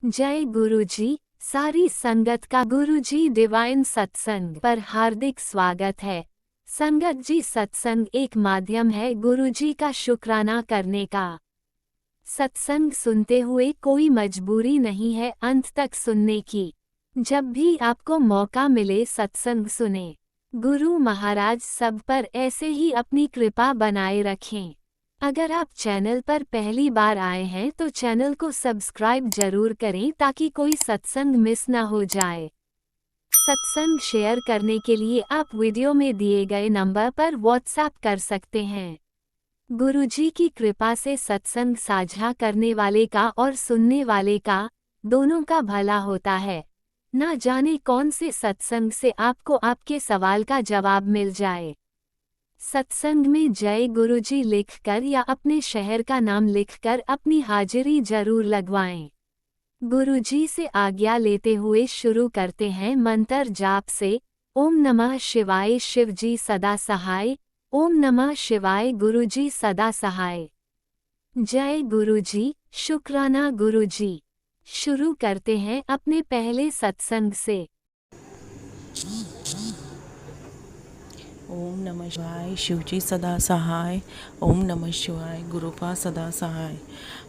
जय गुरुजी। सारी संगत का गुरुजी डिवाइन सत्संग पर हार्दिक स्वागत है। संगत जी, सत्संग एक माध्यम है गुरुजी का शुक्राना करने का। सत्संग सुनते हुए कोई मजबूरी नहीं है अंत तक सुनने की। जब भी आपको मौका मिले सत्संग सुने। गुरु महाराज सब पर ऐसे ही अपनी कृपा बनाए रखें। अगर आप चैनल पर पहली बार आए हैं तो चैनल को सब्सक्राइब जरूर करें ताकि कोई सत्संग मिस ना हो जाए। सत्संग शेयर करने के लिए आप वीडियो में दिए गए नंबर पर व्हाट्सएप कर सकते हैं। गुरुजी की कृपा से सत्संग साझा करने वाले का और सुनने वाले का दोनों का भला होता है। ना जाने कौन से सत्संग से आपको आपके सवाल का जवाब मिल जाए। सत्संग में जय गुरुजी लिखकर या अपने शहर का नाम लिखकर अपनी हाजिरी जरूर लगवाएं। गुरुजी से आज्ञा लेते हुए शुरू करते हैं मंत्र जाप से। ओम नमः शिवाय, शिवजी सदा सहाय। ओम नमः शिवाय, गुरुजी सदा सहाय। जय गुरुजी, शुक्राना गुरुजी। शुरू करते हैं अपने पहले सत्संग से। ओम नमः शिवाय, शिवजी सदा सहाय। ओम नमः शिवाय, गुरुपा सदा सहाय।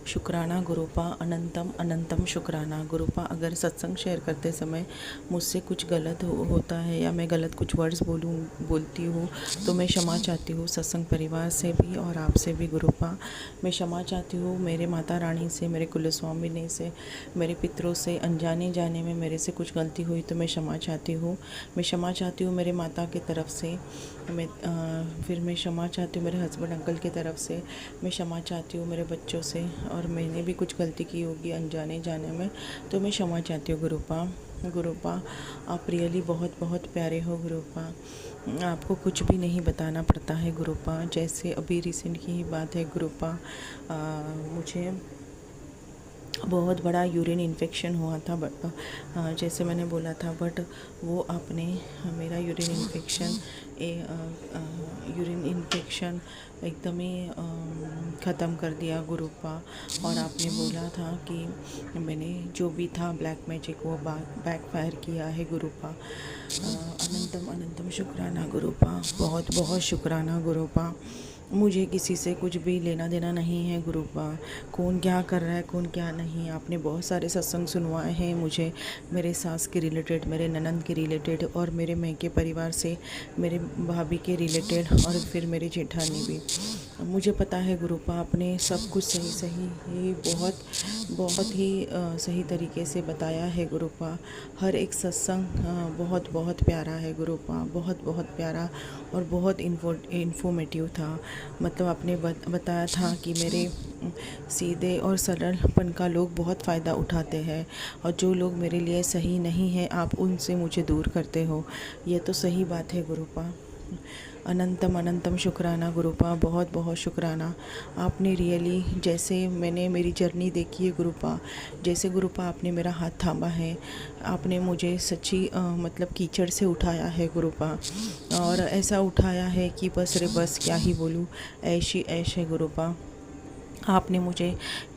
शुक्राना गुरुपा, अनंतम अनंतम शुक्राना गुरुपा। अगर सत्संग शेयर करते समय मुझसे कुछ गलत होता है या मैं गलत कुछ वर्ड्स बोलती हूँ तो मैं क्षमा चाहती हूँ सत्संग परिवार से भी और आपसे भी गुरुपा। मैं क्षमा चाहती हूँ मेरे माता रानी से, मेरे कुलस्वामिनी से, मेरे पितरों से। अनजाने जाने में मेरे से कुछ गलती हुई तो मैं क्षमा चाहती हूँ। मैं क्षमा चाहती हूँ मेरे माता की तरफ से। फिर मैं क्षमा चाहती हूँ मेरे हस्बैंड अंकल की तरफ से। मैं क्षमा चाहती हूँ मेरे बच्चों से, और मैंने भी कुछ गलती की होगी अनजाने जाने में तो मैं क्षमा चाहती हूँ गुरुपा। गुरुपा, आप रियली बहुत बहुत प्यारे हो गुरुपा। आपको कुछ भी नहीं बताना पड़ता है गुरुपा। जैसे अभी रिसेंट की ही बात है गुरुपा, मुझे बहुत बड़ा यूरिन इन्फेक्शन हुआ था, बट जैसे मैंने बोला था, बट वो आपने मेरा यूरिन इन्फेक्शन एकदम ही ख़त्म कर दिया गुरुपा। और आपने बोला था कि मैंने जो भी था ब्लैक मैजिक वो बैकफायर किया है गुरुपा। अनंतम अनंतम शुक्राना गुरुपा, बहुत बहुत शुक्राना गुरुपा। मुझे किसी से कुछ भी लेना देना नहीं है गुरुपा। कौन क्या कर रहा है, कौन क्या नहीं। आपने बहुत सारे सत्संग सुनवाए हैं मुझे, मेरे सास के रिलेटेड, मेरे ननंद के रिलेटेड, और मेरे मैके परिवार से मेरे भाभी के रिलेटेड, और फिर मेरी जेठानी भी। मुझे पता है गुरुपा, आपने सब कुछ सही सही ही बहुत बहुत ही सही तरीके से बताया है गुरुपा। हर एक सत्संग बहुत बहुत प्यारा है गुरुपा, बहुत बहुत प्यारा और बहुत इन्फॉर्मेटिव था। मतलब आपने बताया था कि मेरे सीधे और सरलपन का लोग बहुत फ़ायदा उठाते हैं, और जो लोग मेरे लिए सही नहीं हैं आप उनसे मुझे दूर करते हो। ये तो सही बात है गुरुपा। अनंतम अनंतम शुक्राना गुरुपा, बहुत बहुत शुक्राना। आपने रियली, जैसे मैंने मेरी जर्नी देखी है गुरुपा, जैसे गुरुपा आपने मेरा हाथ थामा है, आपने मुझे सच्ची मतलब कीचड़ से उठाया है गुरुपा। और ऐसा उठाया है कि बस रे बस क्या ही बोलूँ, ऐशी ऐश है गुरुपा। आपने मुझे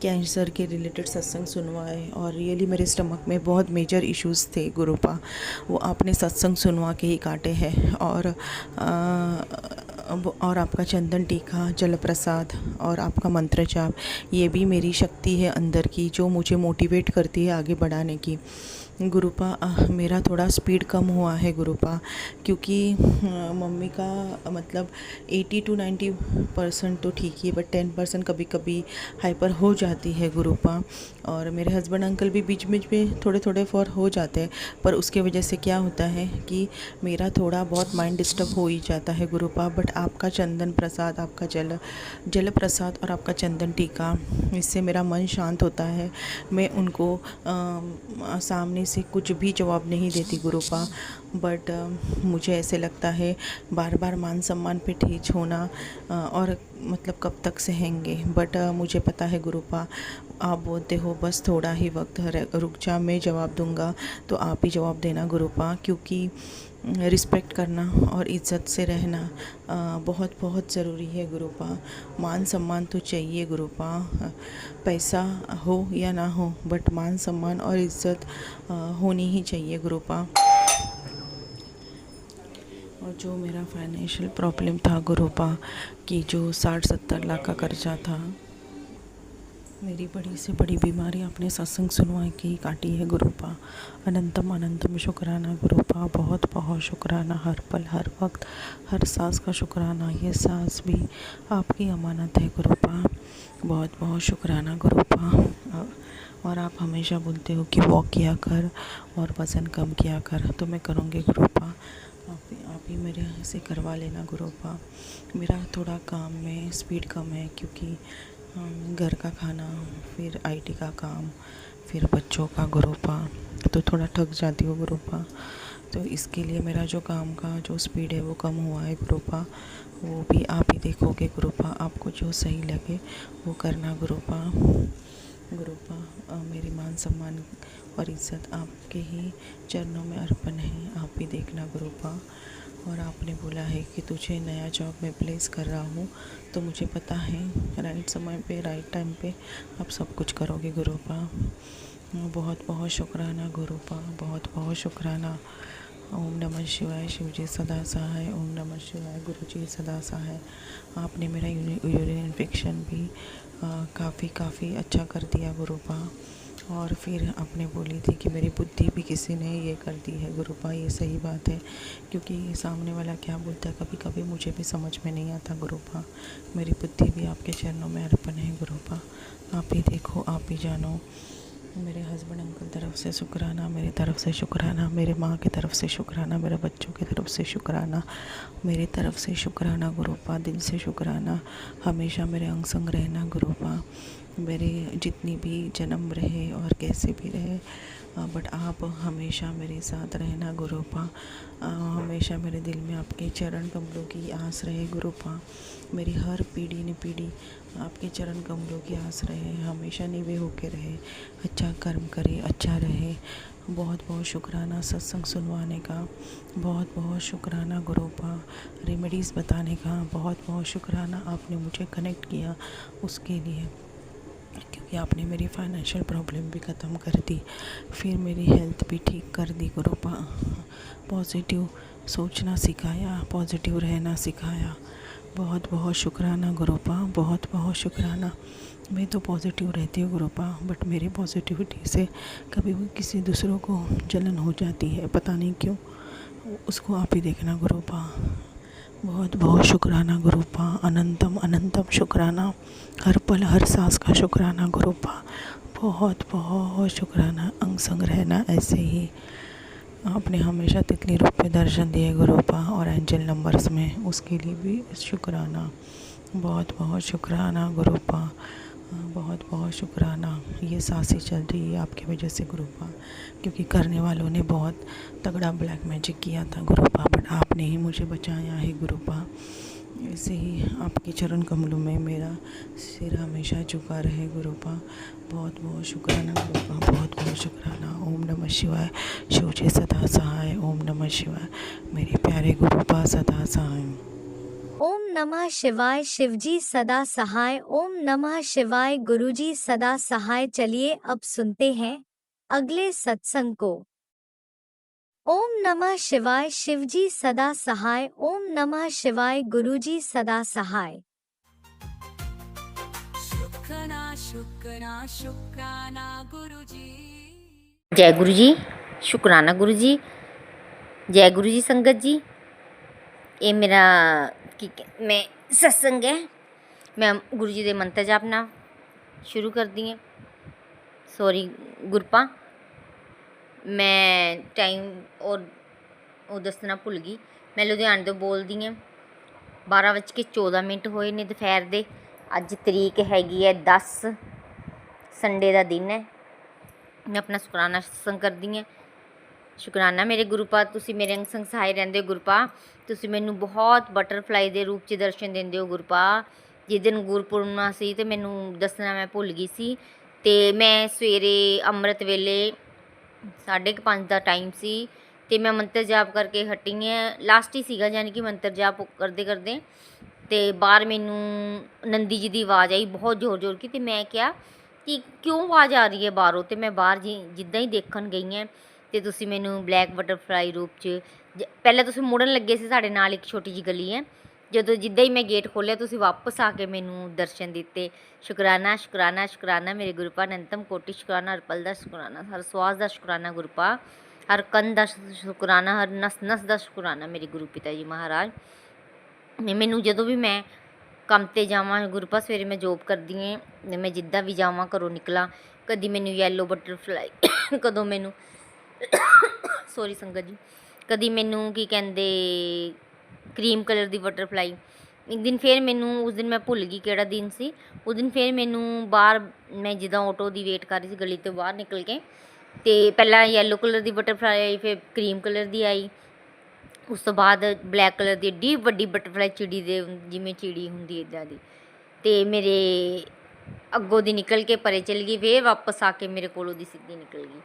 कैंसर के रिलेटेड सत्संग सुनवाए, और रियली मेरे स्टमक में बहुत मेजर इश्यूज़ थे गुरुपा, वो आपने सत्संग सुनवा के ही काटे हैं। और आपका चंदन टीका, जल प्रसाद और आपका मंत्र जाप, ये भी मेरी शक्ति है अंदर की जो मुझे मोटिवेट करती है आगे बढ़ाने की गुरुपा। मेरा थोड़ा स्पीड कम हुआ है गुरुपा, क्योंकि मम्मी का मतलब 80 to 90% तो ठीक ही है, बट 10% कभी कभी हाइपर हो जाती है गुरुपा। और मेरे हस्बैंड अंकल भी बीच बीच में थोड़े थोड़े फॉर हो जाते हैं, पर उसके वजह से क्या होता है कि मेरा थोड़ा बहुत माइंड डिस्टर्ब हो ही जाता है गुरुपा। बट आपका चंदन प्रसाद, आपका जल प्रसाद और आपका चंदन टीका, इससे मेरा मन शांत होता है। मैं उनको सामने से कुछ भी जवाब नहीं देती गुरुपा, बट मुझे ऐसे लगता है बार बार मान सम्मान पे ठेस होना और मतलब कब तक सहेंगे, बट मुझे पता है गुरुपा, आप बोलते हो बस थोड़ा ही वक्त रुक जा, मैं जवाब दूंगा, तो आप ही जवाब देना गुरुपा, क्योंकि रिस्पेक्ट करना और इज़्ज़त से रहना बहुत बहुत ज़रूरी है गुरुपा। मान सम्मान तो चाहिए गुरुपा, पैसा हो या ना हो, बट मान सम्मान और इज़्ज़त होनी ही चाहिए गुरुपा। और जो मेरा फाइनेंशियल प्रॉब्लम था गुरुपा, कि जो 60-70 लाख का कर्जा था, मेरी बड़ी से बड़ी बीमारी आपने सत्संग सुनवा के काटी है गुरुपा। अनंतम अनंतम शुक्राना गुरुपा, बहुत बहुत शुक्राना, हर पल हर वक्त हर सांस का शुक्राना। ये सांस भी आपकी अमानत है गुरुपा, बहुत बहुत शुक्राना गुरुपा। और आप हमेशा बोलते हो कि वॉक किया कर और वज़न कम किया कर, तो मैं करूँगी गुरुपा। आप ही मेरे से करवा लेना गुरुपा। मेरा थोड़ा काम में स्पीड कम है, क्योंकि घर का खाना, फिर आईटी का काम, फिर बच्चों का गुरुपा, तो थोड़ा थक जाती हूँ गुरुपा। तो इसके लिए मेरा जो काम का जो स्पीड है वो कम हुआ है गुरुपा। वो भी आप ही देखोगे गुरुपा, आपको जो सही लगे वो करना गुरुपा। गुरुपा मेरी मान सम्मान और इज़्ज़त आपके ही चरणों में अर्पण है, आप ही देखना गुरुपा। और आपने बोला है कि तुझे नया जॉब में प्लेस कर रहा हूँ, तो मुझे पता है राइट समय पे राइट टाइम पे आप सब कुछ करोगे गुरुपा। बहुत बहुत शुक्राना गुरुपा, बहुत बहुत शुक्राना। ओम नमः शिवाय, शिव जी सदा सहाय। ओम नमः शिवाय, गुरु जी सदा सहाय। आपने मेरा यूरिन इन्फेक्शन भी काफ़ी अच्छा कर दिया गुरुपा। और फिर आपने बोली थी कि मेरी बुद्धि भी किसी ने ये कर दी है गुरुपा। ये सही बात है, क्योंकि सामने वाला क्या बोलता है कभी कभी मुझे भी समझ में नहीं आता गुरुपा। मेरी बुद्धि भी आपके चरणों में अर्पण है गुरुपा, आप ही देखो, आप ही जानो। मेरे हस्बैंड अंकल तरफ से शुक्राना, मेरी तरफ से शुक्राना, मेरे माँ की तरफ से शुक्राना, मेरे बच्चों की तरफ से शुक्राना, मेरी तरफ से शुक्राना गुरुपा, दिल से शुक्राना। हमेशा मेरे अंग संग रहना गुरुपा, मेरे जितनी भी जन्म रहे और कैसे भी रहे, बट आप हमेशा मेरे साथ रहना गुरुपा। हमेशा मेरे दिल में आपके चरण कमलों की आस रहे गुरुपा। मेरी हर पीढ़ी ने पीढ़ी आपके चरण कमलों की आस रहे, हमेशा निवे होके रहे, अच्छा कर्म करे, अच्छा रहे। बहुत बहुत शुक्राना सत्संग सुनवाने का, बहुत बहुत शुक्राना गुरुपा। रेमेडीज़ बताने का बहुत बहुत शुक्राना, आपने मुझे कनेक्ट किया उसके लिए, क्योंकि आपने मेरी फाइनेंशियल प्रॉब्लम भी ख़त्म कर दी, फिर मेरी हेल्थ भी ठीक कर दी गुरुपा। पॉजिटिव सोचना सिखाया, पॉजिटिव रहना सिखाया। बहुत बहुत शुक्राना गुरुपा, बहुत बहुत शुक्राना। मैं तो पॉजिटिव रहती हूँ गुरुपा, बट मेरी पॉजिटिविटी से कभी भी किसी दूसरों को जलन हो जाती है, पता नहीं क्यों। उसको आप ही देखना गुरुपा। बहुत बहुत शुक्राना गुरुपा, अनंतम अनंतम शुक्राना, हर पल हर सांस का शुक्राना गुरुपा। बहुत बहुत शुक्राना, अंग संग रहना ऐसे ही। आपने हमेशा तितली रूप में दर्शन दिए गुरुपा, और एंजल नंबर्स में, उसके लिए भी शुक्राना। बहुत बहुत शुक्राना गुरुपा, बहुत बहुत शुक्राना। ये सांसें चल रही है आपकी वजह से गुरुपा, क्योंकि करने वालों ने बहुत तगड़ा ब्लैक मैजिक किया था गुरुपा, बट आपने ही मुझे बचाया है गुरुपा। ऐसे ही आपके चरण कमलों में मेरा सिर हमेशा झुका रहे गुरुपा। बहुत बहुत शुक्राना गुरुपा, बहुत बहुत शुक्राना। ओम नमः शिवाय, शिव जी सदा सहाय। ओम नमः शिवाय, मेरे प्यारे गुरुपा सदा सहाय। ओम नमः शिवाय, शिवजी सदा सहाय। ओम नमः शिवाय, गुरुजी सदा सहाय। चलिए अब सुनते हैं अगले सत्संग को। ओम नमः शिवाय, शिवजी सदा सहाय। ओम नमः शिवाय, गुरुजी सदा सहाय। शुक्राना शुक्राना शुक्राना गुरुजी। जय गुरु जी, शुक्राना गुरु जी, जय गुरु जी संगत जी। ये मेरा मैं सत्संग है, मैं गुरु जी दे मंत्र जापना शुरू कर दी है। सॉरी गुरपा, मैं टाइम और दसना भुल गई। मैं लुधियाने तो बोलदी हाँ। 12:14 होए ने दोपहर दे। अज तरीक हैगी है 10, संडे का दिन है। मैं अपना शुकराना सत्संग करदी हाँ। शुकराना मेरे गुरुपा, तुसी मेरे अंग संग सहाय रहंदे हो गुरुपा। तुसी मैनू बहुत बटरफ्लाई के रूप च दर्शन देंदे हो गुरुपा। ਜਿਸ ਦਿਨ ਗੁਰਪੁਰਨਮਾ ਸੀ ਤੇ ਮੈਨੂੰ ਦੱਸਣਾ ਮੈਂ ਭੁੱਲ ਗਈ ਸੀ। ਤੇ ਮੈਂ ਸਵੇਰੇ ਅੰਮ੍ਰਿਤ ਵੇਲੇ 5:30 ਦਾ ਟਾਈਮ ਸੀ ਤੇ ਮੈਂ ਮੰਤਰ ਜਾਪ ਕਰਕੇ ਹਟੀ ਹਾਂ। ਲਾਸਟ ਹੀ ਸੀਗਾ, ਯਾਨੀ ਕਿ ਮੰਤਰ ਜਾਪ ਕਰਦੇ ਕਰਦੇ ਤੇ ਬਾਹਰ ਮੈਨੂੰ ਨੰਦੀ ਜੀ ਦੀ ਆਵਾਜ਼ ਆਈ ਬਹੁਤ ਜ਼ੋਰ ਕੀ। ਤੇ ਮੈਂ ਕਿਹਾ ਕਿ ਕਿਉਂ ਆਵਾਜ਼ ਆ ਰਹੀ ਹੈ ਬਾਹਰੋਂ। ਤੇ ਮੈਂ ਬਾਹਰ ਜਿੱਦਾਂ ਹੀ ਦੇਖਣ ਗਈ ਹਾਂ ਤੇ ਤੁਸੀਂ ਮੈਨੂੰ ਬਲੈਕ ਬਟਰਫਲਾਈ ਰੂਪ 'ਚ ਪਹਿਲਾਂ ਤੁਸੀਂ ਮੁੜਨ ਲੱਗੇ ਸੀ, ਸਾਡੇ ਨਾਲ ਇੱਕ ਛੋਟੀ ਜਿਹੀ ਗਲੀ ਹੈ, ਜਦੋਂ ਜਿੱਦਾਂ ਹੀ ਮੈਂ ਗੇਟ ਖੋਲ੍ਹਿਆ ਤੁਸੀਂ ਵਾਪਸ ਆ ਕੇ ਮੈਨੂੰ ਦਰਸ਼ਨ ਦਿੱਤੇ। ਸ਼ੁਕਰਾਨਾ ਸ਼ੁਕਰਾਨਾ ਸ਼ੁਕਰਾਨਾ ਮੇਰੇ ਗੁਰੂ ਪਾ, ਅਨੰਤਮ ਕੋਟि ਸ਼ੁਕਰਾਨਾ, ਹਰ ਪਲ ਦਾ ਸ਼ੁਕਰਾਨਾ, ਹਰ ਸਵਾਸ ਦਾ ਸ਼ੁਕਰਾਨਾ ਗੁਰੂ ਪਾ, ਹਰ ਕੰਨ ਦਾ ਸ਼ੁਕਰਾਨਾ, ਹਰ ਨਸ ਨਸ ਦਾ ਸ਼ੁਕਰਾਨਾ ਮੇਰੇ ਗੁਰੂ ਪਿਤਾ ਜੀ ਮਹਾਰਾਜ ਨੇ। ਮੈਨੂੰ ਜਦੋਂ ਵੀ ਮੈਂ ਕੰਮ 'ਤੇ ਜਾਵਾਂ ਗੁਰੂ ਪਾ, ਸਵੇਰੇ ਮੈਂ ਜੋਬ ਕਰਦੀ ਹਾਂ, ਮੈਂ ਜਿੱਦਾਂ ਵੀ ਜਾਵਾਂ ਘਰੋਂ ਨਿਕਲਾਂ, ਕਦੀ ਮੈਨੂੰ ਯੈਲੋ ਬਟਰਫਲਾਈ ਕਦੋਂ ਮੈਨੂੰ ਸੋਰੀ ਸੰਗਤ ਜੀ, ਕਦੀ ਮੈਨੂੰ ਕੀ ਕਹਿੰਦੇ ਕਰੀਮ ਕਲਰ ਦੀ ਬਟਰਫਲਾਈ। ਇੱਕ ਦਿਨ ਫਿਰ ਮੈਨੂੰ, ਉਸ ਦਿਨ ਮੈਂ ਭੁੱਲ ਗਈ ਕਿਹੜਾ ਦਿਨ ਸੀ, ਉਸ ਦਿਨ ਫਿਰ ਮੈਨੂੰ ਬਾਹਰ ਮੈਂ ਜਿੱਦਾਂ ਆਟੋ ਦੀ ਵੇਟ ਕਰ ਰਹੀ ਸੀ ਗਲੀ ਤੋਂ ਬਾਹਰ ਨਿਕਲ ਕੇ, ਤੇ ਪਹਿਲਾਂ ਯੈਲੋ ਕਲਰ ਦੀ ਬਟਰਫਲਾਈ ਆਈ, ਫਿਰ ਕਰੀਮ ਕਲਰ ਦੀ ਆਈ, ਉਸ ਤੋਂ ਬਾਅਦ ਬਲੈਕ ਕਲਰ ਦੀ ਏਡੀ ਵੱਡੀ ਬਟਰਫਲਾਈ ਚਿੜੀ ਦੇ ਜਿਵੇਂ ਚਿੜੀ ਹੁੰਦੀ ਇੱਦਾਂ ਦੀ, ਤੇ ਮੇਰੇ ਅੱਗੋਂ ਦੀ ਨਿਕਲ ਕੇ ਪਰੇ ਚਲੀ ਗਈ, ਫਿਰ ਵਾਪਸ ਆ ਕੇ ਮੇਰੇ ਕੋਲੋਂ ਦੀ ਸਿੱਧੀ ਨਿਕਲ ਗਈ।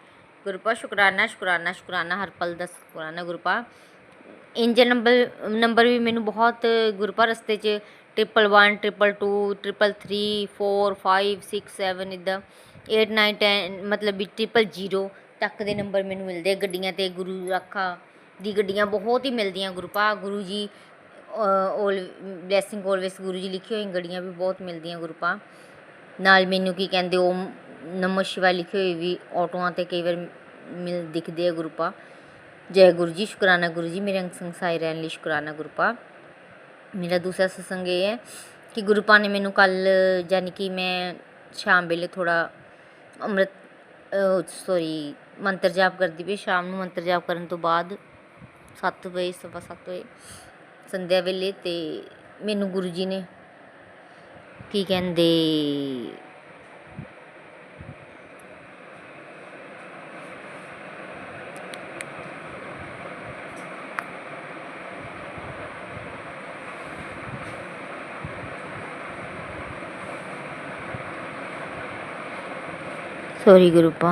ਗੁਰੂ ਪਾ ਸ਼ੁਕਰਾਨਾ ਸ਼ੁਕਰਾਨਾ ਸ਼ੁਕਰਾਨਾ, ਹਰ ਪਲ ਦਾ ਸ਼ੁਕਰਾਨਾ ਗੁਰੂ ਪਾ। ਇੰਜਨ ਨੰਬਰ ਵੀ ਮੈਨੂੰ ਬਹੁਤ ਗੁਰੂ ਪਾ ਰਸਤੇ 'ਚ 111 222 333 4 5 6 7 ਇੱਦਾਂ 8 9 10 ਮਤਲਬ ਵੀ 000 ਤੱਕ ਦੇ ਨੰਬਰ ਮੈਨੂੰ ਮਿਲਦੇ ਗੱਡੀਆਂ 'ਤੇ। ਗੁਰੂ ਰਾਖਾ ਦੀ ਗੱਡੀਆਂ ਬਹੁਤ ਹੀ ਮਿਲਦੀਆਂ ਗੁਰੂ ਪਾ। ਗੁਰੂ ਜੀ ਬਲੈਸਿੰਗ ਆਲਵੇਸ ਗੁਰੂ ਜੀ ਲਿਖੀ ਹੋਈ ਗੱਡੀਆਂ ਵੀ ਬਹੁਤ ਮਿਲਦੀਆਂ ਗੁਰੂ ਪਾ। ਨਾਲ ਮੈਨੂੰ ਕੀ ਕਹਿੰਦੇ ਓਮ ਨਮੋ ਸ਼ਿਵਾ ਲਿਖੀ ਹੋਈ ਵੀ ਆਟੋਆਂ 'ਤੇ ਕਈ ਵਾਰ ਦਿਖਦੇ ਆ ਗੁਰੂ ਪਾ। ਜੈ ਗੁਰੂ ਜੀ, ਸ਼ੁਕਰਾਨਾ ਗੁਰੂ ਜੀ, ਮੇਰੇ ਅੰਗ ਸੰਗ ਸਾਈ ਰਹਿਣ ਲਈ ਸ਼ੁਕਰਾਨਾ ਗੁਰੂ ਪਾ। ਮੇਰਾ ਦੂਸਰਾ ਸਤਸੰਗ ਇਹ ਹੈ ਕਿ ਗੁਰੂ ਪਾ ਨੇ ਮੈਨੂੰ ਕੱਲ੍ਹ, ਯਾਨੀ ਕਿ ਮੈਂ ਸ਼ਾਮ ਵੇਲੇ ਥੋੜ੍ਹਾ ਮੰਤਰ ਜਾਪ ਕਰਦੀ ਪਈ ਸ਼ਾਮ ਨੂੰ। ਮੰਤਰ ਜਾਪ ਕਰਨ ਤੋਂ ਬਾਅਦ 7 ਵਜੇ ਸਵਾ 7 ਵਜੇ ਸੰਧਿਆ ਵੇਲੇ, ਤੇ ਮੈਨੂੰ ਗੁਰੂ ਜੀ ਨੇ ਕੀ ਕਹਿੰਦੇ सॉरी गुरु पा,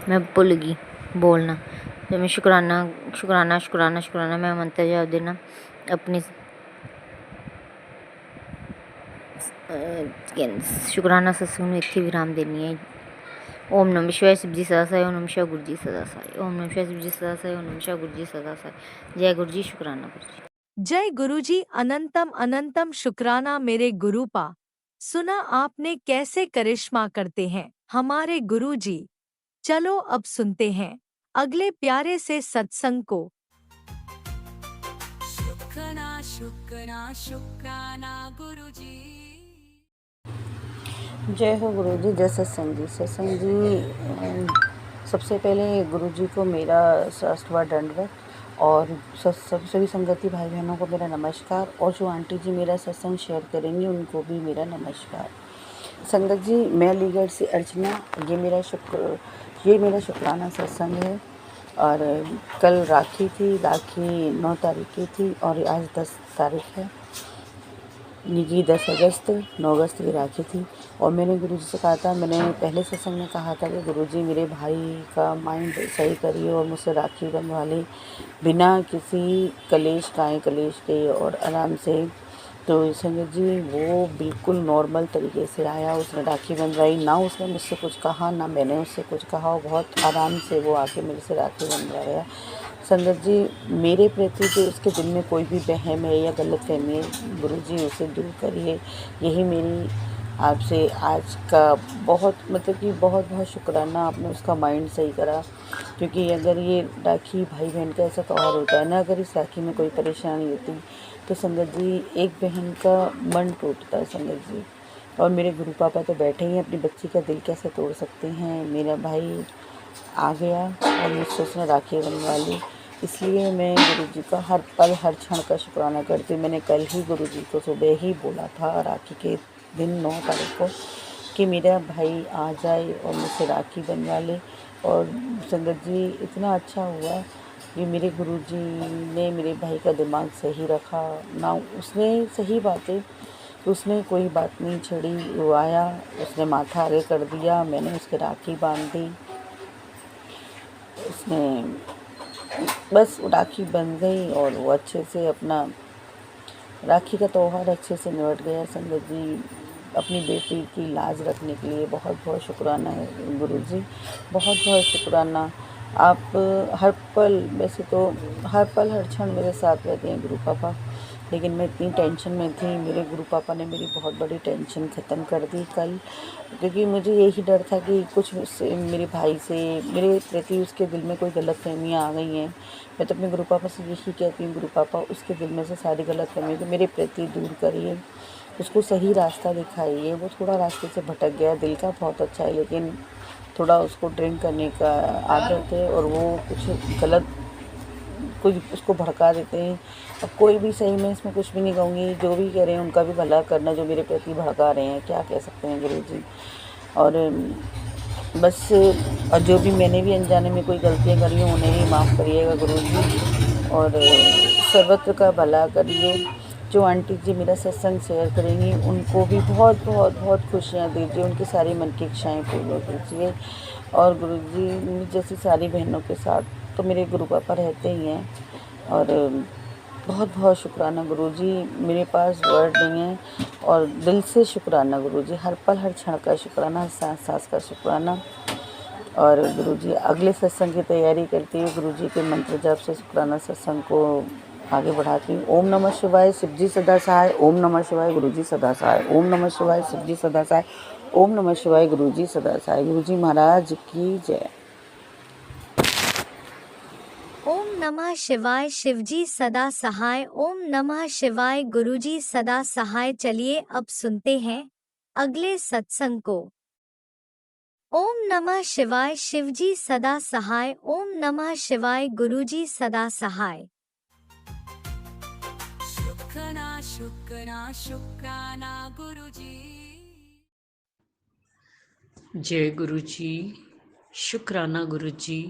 मैं भुल गई बोलना। तो मैं शुकराना शुकराना शुकराना शुकराना मैं मंत्र जाप देना अपनी शुकराना सत्संग में इतने विराम देनी है। ओम नमः शिवाय, शिव जी सदा साई, ओम नमः शिवाय गुरु जी सदा साई, ओम नमः शिवाय शिव जी सदा साई, ओम नमः शिवाय गुरु जी सदा साई। जय गुरु जी, शुकराना गुरु जी। जय गुरु जी, अनंतम अनंतम शुक्राना मेरे गुरु पा। सुना आपने कैसे करिश्मा करते हैं हमारे गुरु जी। चलो अब सुनते हैं अगले प्यारे से सत्संग को। शुक्राना शुक्राना शुक्राना गुरु जी। जय हो गुरु जी, जय सत्संग जी। सत्संग जी, सबसे पहले गुरु जी को मेरा साष्टवाद दंडवत, और सभी संगति भाई बहनों को मेरा नमस्कार, और जो आंटी जी मेरा सत्संग शेयर करेंगी उनको भी मेरा नमस्कार। संगत जी, मैं अलीगढ़ से अर्चना, ये मेरा शुक्राना सत्संग है। और कल राखी थी, राखी 9 तारीख की थी और आज 10 तारीख है। निजी 10 अगस्त 9 अगस्त की राखी थी। और मैंने गुरुजी से कहा था, मैंने पहले सत्संग में कहा था कि गुरुजी मेरे भाई का माइंड सही करिए और मुझसे राखी बंधवा ले बिना किसी कलेश के और आराम से। तो संगत जी वो बिल्कुल नॉर्मल तरीके से आया, उसने राखी बंधवाई, ना उसने मुझसे कुछ कहा ना मैंने उससे कुछ कहा, और बहुत आराम से वो आके मेरे से राखी बंधवा गया। संगत जी, मेरे प्रति जो उसके दिल में कोई भी वहम है या गलतफहमी है, गुरुजी उसे दूर करिए। यही मेरी आपसे आज का बहुत बहुत शुक्राना, आपने उसका माइंड सही करा। क्योंकि अगर ये राखी भाई बहन का ऐसा त्यौहार होता है ना, अगर इस राखी में कोई परेशानी होती तो संगत जी एक बहन का मन टूटता है संगत जी। और मेरे गुरु पापा तो बैठे ही हैं, अपनी बच्ची का दिल कैसे तोड़ सकते हैं। मेरा भाई आ गया और मुझसे उसने राखी बनवा ली, इसलिए मैं गुरु जी का हर पल हर क्षण का शुक्राना करती हूँ। मैंने कल ही गुरु जी को सुबह ही बोला था राखी के दिन 9 तारीख को कि मेरा भाई आ जाए और मुझसे राखी बनवा ले। और संगत जी, इतना अच्छा हुआ कि मेरे गुरुजी ने मेरे भाई का दिमाग सही रखा ना, उसने सही बातें तो उसने कोई बात नहीं छेड़ी। वो आया, उसने माथा आगे कर दिया, मैंने उसके राखी बांध दी। उसने बस राखी बंध गई और वो अच्छे से अपना राखी का त्यौहार अच्छे से निपट गया। संगत जी, अपनी बेटी की लाज रखने के लिए बहुत बहुत शुक्राना है गुरुजी, बहुत बहुत शुक्राना। आप हर पल, वैसे तो हर पल हर क्षण मेरे साथ रहते हैं गुरु पापा, लेकिन मैं इतनी टेंशन में थी, मेरे गुरु पापा ने मेरी बहुत बड़ी टेंशन ख़त्म कर दी कल। क्योंकि मुझे यही डर था कि कुछ उससे, मेरे भाई से मेरे प्रति उसके दिल में कोई गलतफहमियाँ आ गई हैं। मैं तो अपने गुरु पापा से यही कहती हूँ, गुरु पापा उसके दिल में से सारी गलतफहमियाँ को मेरे प्रति दूर करिए, उसको सही रास्ता दिखाइए। वो थोड़ा रास्ते से भटक गया, दिल का बहुत अच्छा है, लेकिन थोड़ा उसको ड्रिंक करने का आदत है और वो कुछ गलत, कुछ उसको भड़का देते हैं। अब कोई भी, सही में इसमें कुछ भी नहीं कहूँगी, जो भी कह रहे हैं उनका भी भला करना, जो मेरे प्रति भड़का रहे हैं, क्या कह सकते हैं गुरुजी। और बस, और जो भी मैंने भी अनजाने में कोई गलतियाँ करी हैं उन्हें भी माफ़ करिएगा गुरुजी, और सर्वत्र का भला करिए। जो आंटी जी मेरा सत्संग शेयर करेंगी उनको भी बहुत बहुत बहुत खुशियाँ दीजिए, उनकी सारी मन की इच्छाएँ पूर्ण कीजिए। और गुरुजी, मुझ जैसी सारी बहनों के साथ तो मेरे गुरु पापा रहते ही हैं। और बहुत बहुत शुक्राना गुरुजी, मेरे पास वर्ड नहीं है, और दिल से शुक्राना गुरुजी, हर पल हर क्षण का शुक्राना, हर सांस सांस का शुक्राना। और गुरुजी, अगले सत्संग की तैयारी करती हूँ, गुरुजी के मंत्र जाप से शुक्राना सत्संग को आगे बढ़ाती हूँ। ओम नमः शिवाय, शिवजी सदा सहाय। ओम नमः शिवाय, गुरुजी सदा सहाय। ओम नमः शिवाय, शिवजी सदा सहाय। ओम नमः शिवाय, गुरुजी सदा सहाय। गुरुजी महाराज की जय। ओम नमः शिवाय, शिवजी सदा सहाय। ओम नमः शिवाय, गुरुजी सदा सहाय। चलिए अब सुनते हैं अगले सत्संग को। ओम नमः शिवाय, शिवजी सदा सहाय। ओम नमः शिवाय, गुरुजी सदा सहाय। शुक्राना शुक्राना शुक्राना गुरुजी। जय गुरु जी, शुक्राना गुरु जी।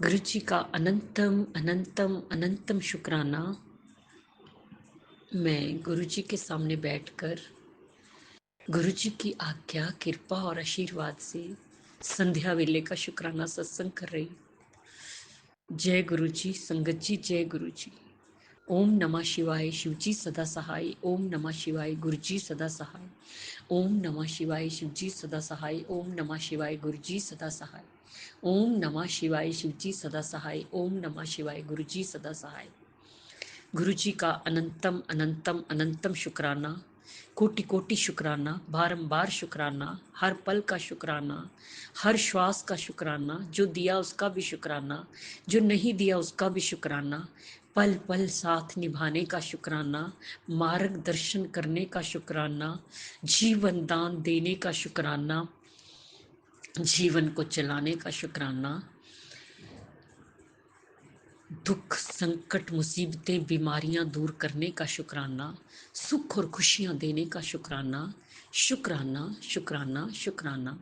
गुरु जी का अनंतम अनंतम अनंतम शुक्राना। मैं गुरु जी के सामने बैठकर गुरु जी की आज्ञा, कृपा और आशीर्वाद से संध्या वेले का शुक्राना सत्संग कर रही हूँ। जय गुरु जी, संगत जी जय गुरु जी। ओम नमः शिवाय, शिवजी सदा सहाय। ओम नमः शिवाय, गुरुजी सदा सहाय। ओम नमः शिवाय, शिवजी सदा सहाय। ओम नमः शिवाय, गुरुजी सदा सहाय। ओम नमः शिवाय, शिवजी सदा सहाय। ओम नमः शिवाय, गुरुजी सदा सहाय। गुरुजी का अनंतम अनंतम अनंतम शुक्राना, कोटि कोटि शुक्राना, बारंबार शुक्राना, हर पल का शुक्राना, हर श्वास का शुक्राना, जो दिया उसका भी शुक्राना, जो नहीं दिया उसका भी शुक्राना, पल पल साथ निभाने का शुक्राना, मार्गदर्शन करने का शुक्राना, जीवन दान देने का शुक्राना, जीवन को चलाने का शुक्राना, दुख संकट मुसीबतें बीमारियां दूर करने का शुक्राना, सुख और खुशियां देने का शुक्राना, शुक्राना शुक्राना शुक्राना,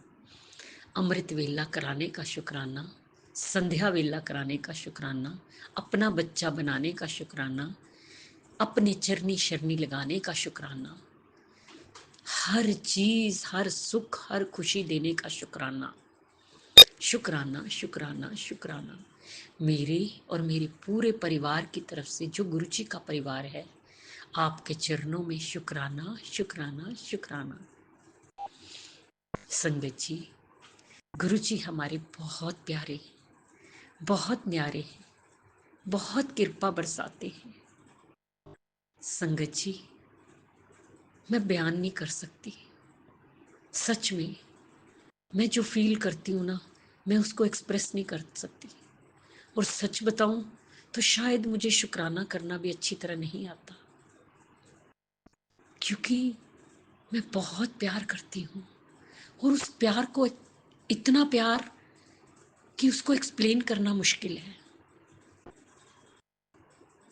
अमृत वेला कराने का शुक्राना, संध्या वेला कराने का शुक्राना, अपना बच्चा बनाने का शुक्राना, अपने चरनी शरनी लगाने का शुक्राना, हर चीज हर सुख हर खुशी देने का शुक्राना, शुक्राना शुक्राना शुक्राना। मेरे और मेरे पूरे परिवार की तरफ से, जो गुरु जी का परिवार है, आपके चरणों में शुक्राना शुक्राना शुक्राना। संगत जी, गुरु जी हमारे बहुत प्यारे, बहुत न्यारे हैं, बहुत कृपा बरसाते हैं। संगत जी, मैं बयान नहीं कर सकती, सच में मैं जो फील करती हूँ ना, मैं उसको एक्सप्रेस नहीं कर सकती। और सच बताऊं तो शायद मुझे शुक्राना करना भी अच्छी तरह नहीं आता, क्योंकि मैं बहुत प्यार करती हूँ, और उस प्यार को, इतना प्यार कि उसको एक्सप्लेन करना मुश्किल है।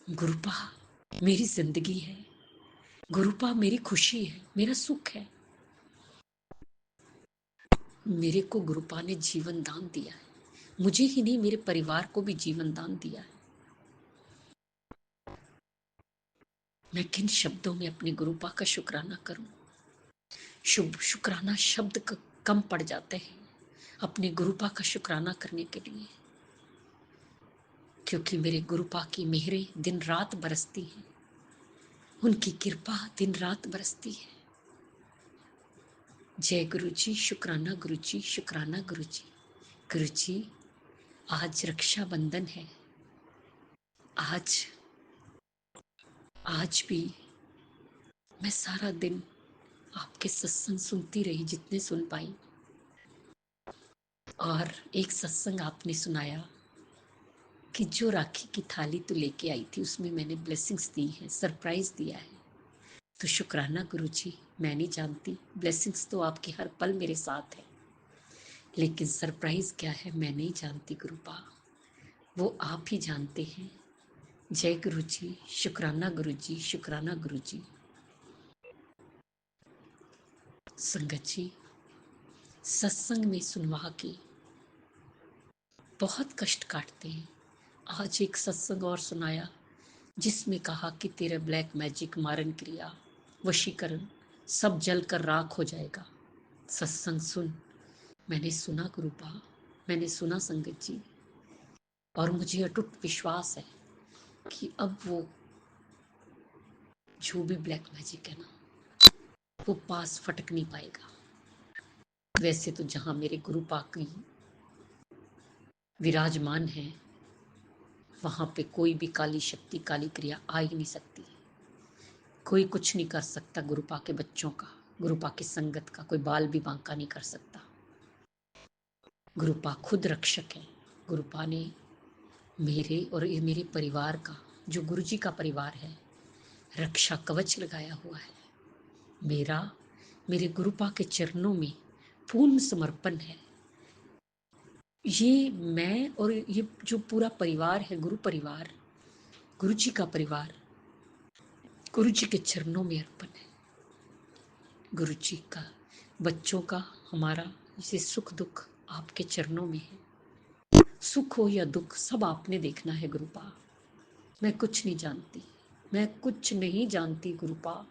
गुरुपा मेरी जिंदगी है, गुरुपा मेरी खुशी है, मेरा सुख है। मेरे को गुरुपा ने जीवन दान दिया है, मुझे ही नहीं मेरे परिवार को भी जीवन दान दिया है। मैं किन शब्दों में अपने गुरुपा का शुक्राना करूं। शुक्राना शब्द कम पड़ जाते हैं अपने गुरुपा का शुक्राना करने के लिए, क्योंकि मेरे गुरुपा की मेहरें दिन रात बरसती हैं, उनकी कृपा दिन रात बरसती है। जय गुरु जी, शुक्राना गुरु जी, शुक्राना गुरु जी। गुरु जी, आज रक्षाबंधन है। आज भी मैं सारा दिन आपके सत्संग सुनती रही जितने सुन पाई, और एक सत्संग आपने सुनाया कि जो राखी की थाली तो लेके आई थी उसमें मैंने ब्लेसिंग्स दी हैं, सरप्राइज दिया है। तो शुक्राना गुरु जी, मैं नहीं जानती, ब्लेसिंग्स तो आपके हर पल मेरे साथ है, लेकिन सरप्राइज क्या है मैं नहीं जानती गुरुपा, वो आप ही जानते हैं। जय गुरु जी, शुक्राना गुरु जी, शुक्राना गुरु जी। संगत जी, सत्संग में सुनवा के बहुत कष्ट काटते हैं। आज एक सत्संग और सुनाया जिसमें कहा कि तेरा ब्लैक मैजिक, मारन क्रिया, वशीकरण सब जल कर राख हो जाएगा। सत्संग सुन, मैंने सुना गुरुपा, मैंने सुना संगत जी, और मुझे अटूट विश्वास है कि अब वो जो भी ब्लैक मैजिक है ना, वो पास फटक नहीं पाएगा। वैसे तो जहां मेरे गुरुपा की विराजमान है वहां पे कोई भी काली शक्ति, काली क्रिया आ ही नहीं सकती। कोई कुछ नहीं कर सकता गुरुपा के बच्चों का, गुरुपा की संगत का कोई बाल भी बांका नहीं कर सकता। गुरुपा खुद रक्षक है। गुरुपा ने मेरे और ये मेरे परिवार का, जो गुरुजी का परिवार है, रक्षा कवच लगाया हुआ है। मेरे गुरुपा के चरणों में पूर्ण समर्पण है। ये मैं और ये जो पूरा परिवार है, गुरु परिवार, गुरुजी का परिवार, गुरुजी के चरणों में अर्पण है। गुरुजी का, बच्चों का, हमारा इसे सुख दुख आपके चरणों में है। सुख हो या दुख सब आपने देखना है गुरुपा। मैं कुछ नहीं जानती, मैं कुछ नहीं जानती गुरुपा,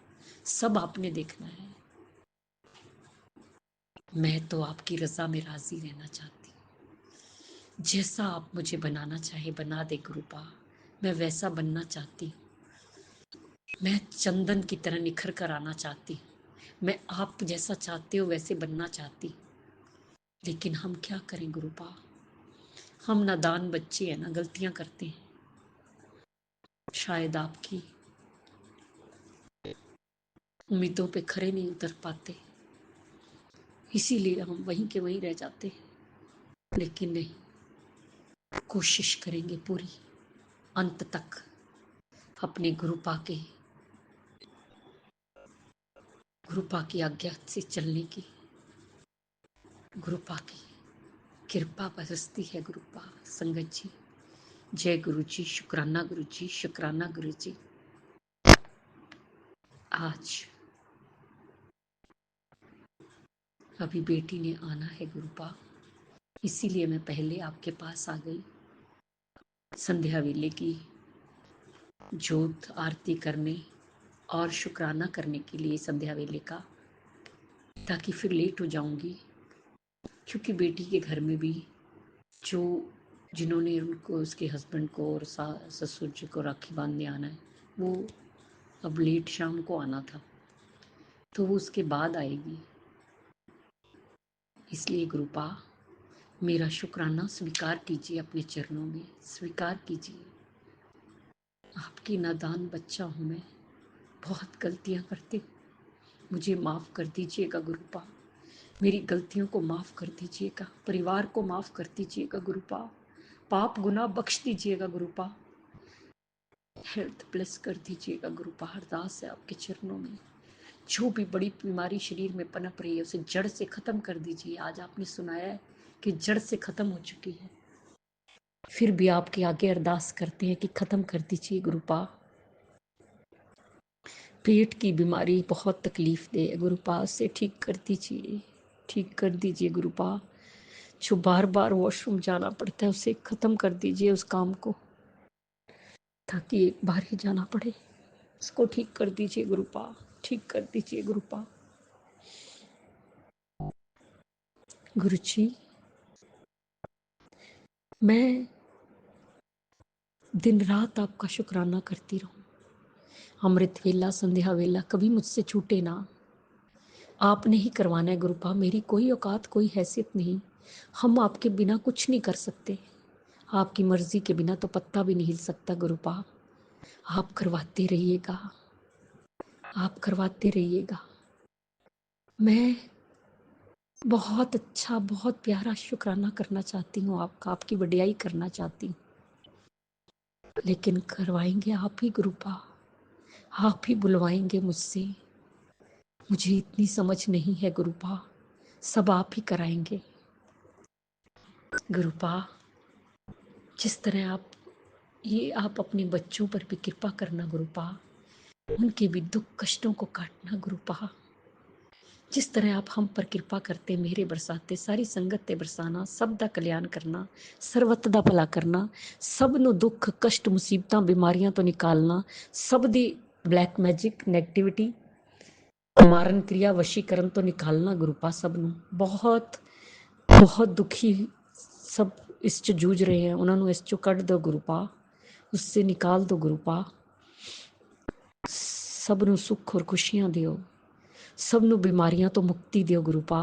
सब आपने देखना है। मैं तो आपकी रजा में राजी रहना चाहती हूँ। जैसा आप मुझे बनाना चाहे बना दे गुरुपा, मैं वैसा बनना चाहती हूँ। मैं चंदन की तरह निखर कर आना चाहती हूँ। मैं आप जैसा चाहते हो वैसे बनना चाहती हूँ। लेकिन हम क्या करें गुरुपा, हम नादान बच्चे हैं ना, गलतियां करते हैं। शायद आपकी उम्मीदों पे खरे नहीं उतर पाते, इसीलिए हम वहीं के वहीं रह जाते हैं। लेकिन नहीं, कोशिश करेंगे पूरी अंत तक अपने गुरुपा की आज्ञा से चलने की। गुरुपा की कृपा बरसती है गुरुपा। संगत जी, जय गुरु जी, शुक्राना गुरु जी, शुक्राना गुरु जी। आज अभी बेटी ने आना है गुरुपा, इसीलिए मैं पहले आपके पास आ गई संध्या वेले की जोत आरती करने और शुक्राना करने के लिए संध्या वेले का, ताकि फिर लेट हो जाऊंगी। क्योंकि बेटी के घर में भी जो जिन्होंने उनको, उसके हस्बैंड को और ससुर जी को राखी बांधने आना है, वो अब लेट शाम को आना था, तो वो उसके बाद आएगी। इसलिए गुरुपा, मेरा शुक्राना स्वीकार कीजिए, अपने चरणों में स्वीकार कीजिए। आपकी नादान बच्चा हूँ मैं, बहुत गलतियाँ करती हूँ, मुझे माफ़ कर दीजिएगा गुरुपा। मेरी गलतियों को माफ़ कर दीजिएगा, परिवार को माफ़ कर दीजिएगा गुरुपा, पाप गुनाह बख्श दीजिएगा गुरुपा, हेल्थ ब्लेस कर दीजिएगा गुरुपा। अरदास है आपके चरणों में, जो भी बड़ी बीमारी शरीर में पनप रही है उसे जड़ से खत्म कर दीजिए। आज आपने सुनाया है कि जड़ से खत्म हो चुकी है, फिर भी आपके आगे अरदास करते हैं कि खत्म कर दीजिए गुरुपा। पेट की बीमारी बहुत तकलीफ दे गुरुपा, उसे ठीक कर दीजिए, ठीक कर दीजिए गुरुपा। जो बार बार वॉशरूम जाना पड़ता है उसे खत्म कर दीजिए उस काम को, ताकि एक बार ही जाना पड़े। इसको ठीक कर दीजिए गुरुपा, ठीक कर दीजिए गुरुपा। गुरुजी, मैं दिन रात आपका शुक्राना करती रहूं, अमृत वेला संध्या वेला कभी मुझसे छूटे ना। आपने ही करवाना है गुरुपा, मेरी कोई औकात कोई हैसियत नहीं। हम आपके बिना कुछ नहीं कर सकते, आपकी मर्जी के बिना तो पत्ता भी नहीं हिल सकता गुरुपा। आप करवाते रहिएगा, आप करवाते रहिएगा। मैं बहुत अच्छा बहुत प्यारा शुक्राना करना चाहती हूँ आपका, आपकी वडियाई करना चाहती हूँ, लेकिन करवाएंगे आप ही गुरुपा, आप ही बुलवाएंगे मुझसे। मुझे इतनी समझ नहीं है गुरुपा, सब आप ही कराएंगे गुरुपा। जिस तरह आप अपने बच्चों पर भी कृपा करना गुरुपा, उनके भी दुख कष्टों को काटना गुरुपा। जिस तरह आप हम पर कृपा करते, मेरे बरसाते, सारी संगत ते बरसाना, सब दा कल्याण करना, सर्वत दा भला करना, सब नु दुख कष्ट मुसीबतां बीमारियां तो निकालना, सब दी ब्लैक मैजिक नेगेटिविटी मारन क्रिया वशीकरण तो निकालना गुरुपा। सब नु बहुत बहुत दुखी सब इस च जूझ रहे हैं, उन्होंने इस चो कढ़ दो गुरुपा, उससे निकाल दो गुरुपा। सब नु सुख और खुशियां दियो, सब नु बीमारियां तो मुक्ति दियो गुरुपा,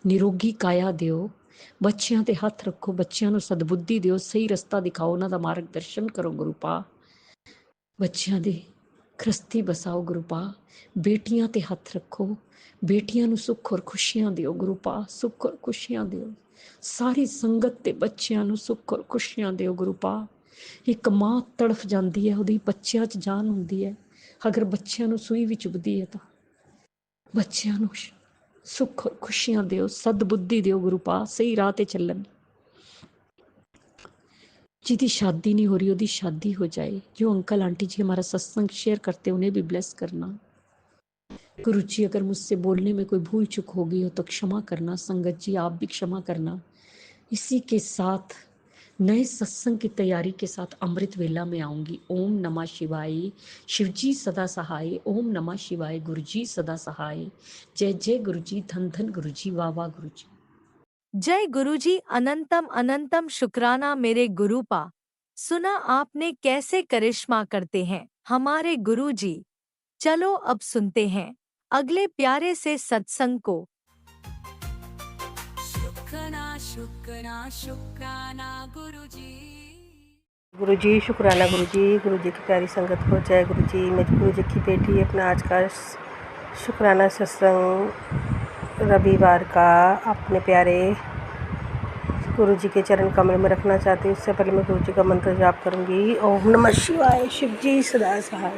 निरोगी काया दियो। बच्चियां ते हथ रखो, बच्चियां नु सदबुद्धि दियो, सही रस्ता दिखाओ, उन्हां दा मार्गदर्शन करो गुरुपा। बच्चियां दे ख्रस्ती बसाओ गुरुपा। बेटियां ते हथ रखो, बेटियां नु सुख और खुशियां दियो गुरुपा, सुख और खुशियां दियो। सारी संगत ते बच्चियां नु सुख और खुशियां दियो गुरुपा। एक मां तड़फ जाती है, ਉਹਦੀ ਬੱਚਿਆਂ 'ਚ ਜਾਨ ਹੁੰਦੀ ਹੈ, अगर ਬੱਚਿਆਂ ਨੂੰ ਸੂਈ ਵੀ ਚੁਭਦੀ ਹੈ ਤਾਂ ਬੱਚਿਆਂ ਨੂੰ ਸੁੱਖ ਔਰ ਖੁਸ਼ੀਆਂ ਦਿਓ, ਸਦਬੁੱਧੀ ਦਿਓ ਗੁਰੂਪਾ, ਸਹੀ ਰਾਹ ਤੇ ਚੱਲਣ। जिसकी शादी नहीं हो रही उसकी शादी हो जाए। जो अंकल आंटी जी हमारा सत्संग शेयर करते उन्हें भी ब्लेस करना गुरु जी। अगर मुझसे बोलने में कोई भूल चूक हो गई हो तो क्षमा करना। संगत जी आप भी क्षमा करना। इसी के साथ नए सत्संग की तैयारी के साथ अमृत वेला में आऊंगी। ओम नमः शिवाय। शिव जी सदा सहाय। ओम नमः शिवाय। गुरु जी सदा सहाय। जय जय गुरु जी। धन धन गुरु जी। वाह वाह गुरु जी। जय गुरुजी। अनंतम अनंतम शुक्राना मेरे गुरुपा। सुना आपने कैसे करिश्मा करते हैं हमारे गुरुजी। चलो अब सुनते हैं अगले प्यारे से सत्संग को। शुक्राना शुक्राना शुक्राना गुरुजी। गुरुजी शुक्राना गुरुजी की प्यारी संगत को जय गुरुजी। मैं गुरुजी की बेटी अपना आज का शुक्राना सत्संग रविवार का अपने प्यारे गुरुजी के चरण कमल में रखना चाहती हूँ। इससे पहले मैं गुरुजी का मंत्र जाप करूँगी। ओम नमः शिवाय। शिव जी सदा सहाय।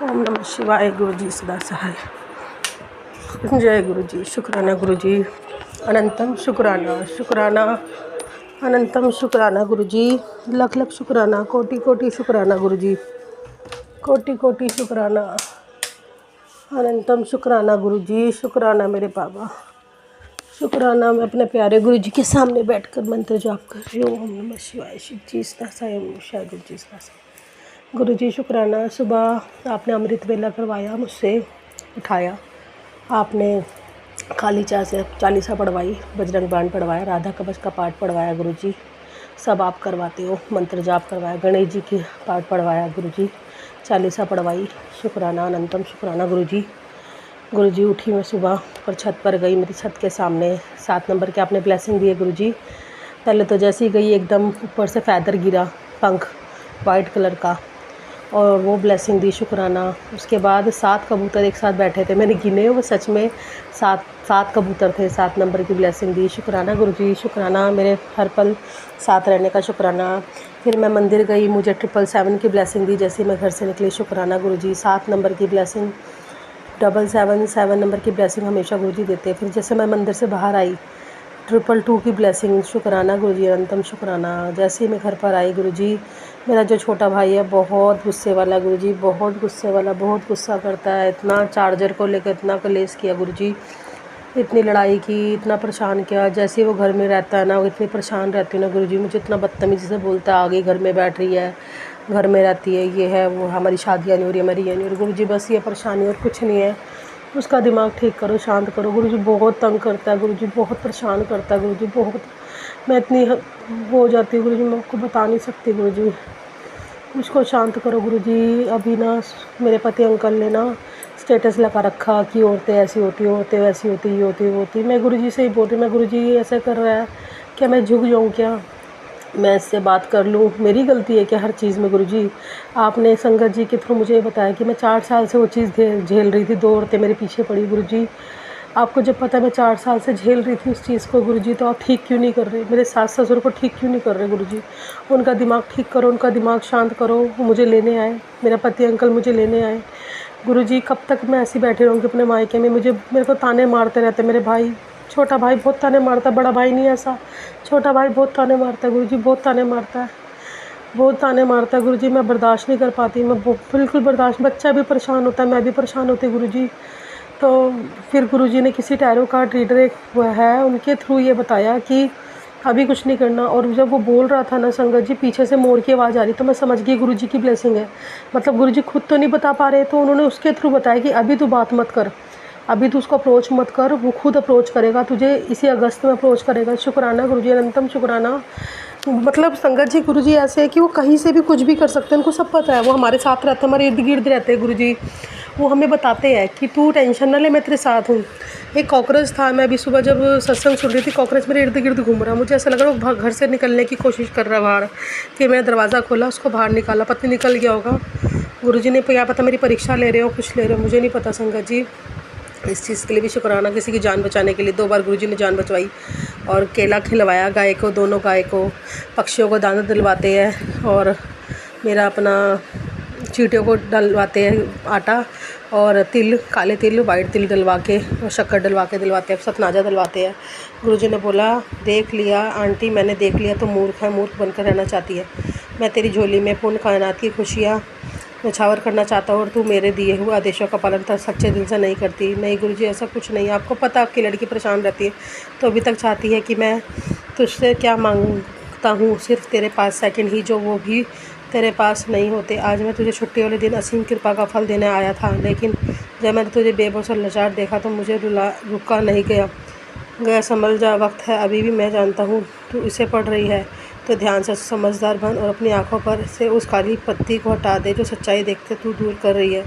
ओम नमः शिवाय। गुरुजी सदा सहाय। जय गुरुजी। शुक्राना गुरुजी। अनंतम शुक्राना शुक्राना अनंतम शुक्राना गुरुजी। लख लख शुक्राना। कोटि कोटि शुक्राना गुरुजी। कोटि कोटि शुक्राना। अनंतम शुक्राना गुरुजी। शुक्राना मेरे बाबा। शुक्राना मैं अपने प्यारे गुरुजी के सामने बैठकर मंत्र जाप कर रही हूँ। ओम नमः शिवाय। शिव जी सदा सहाय। ओम शायद गुरुजी सदा सहाय। गुरुजी शुक्राना। सुबह आपने अमृत वेला करवाया, मुझसे उठाया, आपने काली चाह से चालीसा पढ़वाई, बजरंग बाण पढ़वाया, राधा कवच का पाठ पढ़वाया गुरुजी। सब आप करवाते हो। मंत्र जाप करवाया, गणेश जी की पाठ पढ़वाया गुरुजी, चालीसा पढ़वाई। शुक्राना अनंतम शुक्राना गुरुजी। गुरुजी उठी मैं सुबह और छत पर गई। मेरी छत के सामने 7 नंबर के आपने ब्लेसिंग दिए गुरुजी। पहले तो जैसे ही गई एकदम ऊपर से फैदर गिरा, पंख वाइट कलर का, और वो ब्लेसिंग दी। शुक्राना। उसके बाद 7 कबूतर एक साथ बैठे थे, मैंने गिने, वो सच में 7 कबूतर थे। 7 नंबर की ब्लेसिंग दी। शुक्राना गुरुजी। शुक्राना मेरे हर पल साथ रहने का। शुक्राना। फिर मैं मंदिर गई, मुझे 777 की ब्लेसिंग दी जैसे मैं घर से निकली। शुक्राना गुरुजी। 7 नंबर की ब्लेसिंग, 777 नंबर की ब्लेसिंग हमेशा गुरुजी देते हैं। फिर जैसे मैं मंदिर से बाहर आई, 222 की ब्लेसिंग। शुक्राना गुरुजी। अनंतम शुक्राना। जैसे ही मैं घर पर आई गुरुजी, मेरा जो छोटा भाई है बहुत गुस्से वाला गुरुजी, बहुत गुस्से वाला, बहुत गुस्सा करता है। इतना चार्जर को लेकर इतना कलेश किया गुरुजी। इतनी लड़ाई की, इतना परेशान किया। जैसे ही वो घर में रहता है ना, वो इतनी परेशान रहती है ना गुरुजी, मुझे इतना बदतमीज़ी से बोलता है, आ गई घर में बैठ रही है, घर में रहती है, ये है वो, हमारी शादियाँ नहीं हो रही, हमारी ये नहीं हो रही। गुरुजी बस ये परेशानी और कुछ नहीं है, उसका दिमाग ठीक करो, शांत करो। गुरुजी बहुत तंग करता है, गुरुजी बहुत परेशान करता है, गुरुजी बहुत, मैं इतनी वो हो जाती हूँ गुरुजी, मैं आपको बता नहीं सकती गुरुजी। उसको शांत करो गुरुजी। अभी ना मेरे पति अंकल ने ना स्टेटस लगा रखा कि औरतें ऐसी होती, औरतें वैसी होती, ये होती, वो होती। मैं गुरुजी से ही बोल रही, मैं गुरुजी ऐसा कर रहा है, क्या मैं झुक जाऊँ क्या, मैं इससे बात कर लूँ, मेरी गलती है क्या हर चीज़ में गुरुजी? आपने संगत जी के थ्रू मुझे बताया कि मैं 4 साल से वो चीज़ झेल रही थी, 2 औरतें मेरे पीछे पड़ी गुरुजी। आपको जब पता मैं 4 साल से झेल रही थी उस चीज़ को गुरुजी, तो आप ठीक क्यों नहीं कर रहे? मेरे सास ससुर को ठीक क्यों नहीं कर रहे गुरुजी? उनका दिमाग ठीक करो, उनका दिमाग शांत करो, वो मुझे लेने आए, मेरा पति अंकल मुझे लेने आए। गुरुजी कब तक मैं ऐसी बैठी रहूँगी अपने मायके में? मेरे को ताने मारते रहते मेरे भाई, छोटा भाई बहुत ताने मारता है, बड़ा भाई नहीं ऐसा, छोटा भाई बहुत ताने मारता है गुरुजी, बहुत ताने मारता है, बहुत ताने मारता है गुरुजी। मैं बर्दाश्त नहीं कर पाती, मैं बिल्कुल बर्दाश्त, बच्चा भी परेशान होता है, मैं भी परेशान होती गुरुजी। तो फिर गुरुजी ने किसी टैरो कार्ड रीडर एक वो है, उनके थ्रू ये बताया कि अभी कुछ नहीं करना। और जब वो बोल रहा था ना संगत जी, पीछे से मोर की आवाज़ आ रही, तो मैं समझ गई गुरुजी की ब्लेसिंग है। मतलब गुरुजी खुद तो नहीं बता पा रहे, तो उन्होंने उसके थ्रू बताया कि अभी तू बात मत कर, अभी तू उसको अप्रोच मत कर, वो खुद अप्रोच करेगा तुझे, इसी अगस्त में अप्रोच करेगा। शुक्राना गुरुजी, अनंतम शुक्राना। मतलब संगत जी गुरुजी ऐसे है कि वो कहीं से भी कुछ भी कर सकते हैं, उनको सब पता है, वो हमारे साथ रहते हैं, हमारे इर्द गिर्द रहते हैं गुरुजी। वो हमें बताते हैं कि तू टेंशन ना ले, मैं तेरे साथ हूँ। एक कॉकरोच था, मैं अभी सुबह जब सत्संग सुन रही थी, कॉकरोच मेरे इर्द गिर्द घूम रहा, मुझे ऐसा लग रहा है वो घर से निकलने की कोशिश कर रहा है बाहर। फिर मैंने दरवाज़ा खोला, उसको बाहर निकाला, पता निकल गया होगा। गुरुजी ने क्या पता मेरी परीक्षा ले रहे हो, कुछ ले रहे हो, मुझे नहीं पता संगत जी। इस चीज़ के लिए भी शुक्राना, किसी की जान बचाने के लिए 2 बार गुरुजी ने जान बचवाई। और केला खिलवाया गाय को, दोनों गाय को, पक्षियों को दाना दिलवाते हैं, और मेरा अपना चींटियों को डलवाते हैं आटा और तिल, काले तिल, वाइट तिल डलवा के और शक्कर डलवा के दिलवाते हैं, सतनाजा दिलवाते हैं। गुरुजी ने बोला देख लिया आंटी, मैंने देख लिया, तो मूर्ख है, मूर्ख बनकर रहना चाहती है। मैं तेरी झोली में पूर्ण कायनात की खुशियाँ नछावर करना चाहता हूँ, और तू मेरे दिए हुए आदेशों का पालन सच्चे दिल से नहीं करती। नहीं गुरुजी, ऐसा कुछ नहीं है, आपको पता आपकी लड़की परेशान रहती है, तो अभी तक चाहती है कि मैं तुझसे क्या मांगता हूँ, सिर्फ तेरे पास सेकंड ही, जो वो भी तेरे पास नहीं होते। आज मैं तुझे छुट्टी वाले दिन असीम कृपा का फल देने आया था, लेकिन जब मैंने तुझे बेबस और लाचार देखा तो मुझे रुका नहीं गया। संभल जा, वक्त है अभी भी। मैं जानता हूँ तू इसे पढ़ रही है, तो ध्यान से समझदार बन और अपनी आंखों पर से उस काली पत्ती को हटा दे जो सच्चाई देखते तू दूर कर रही है।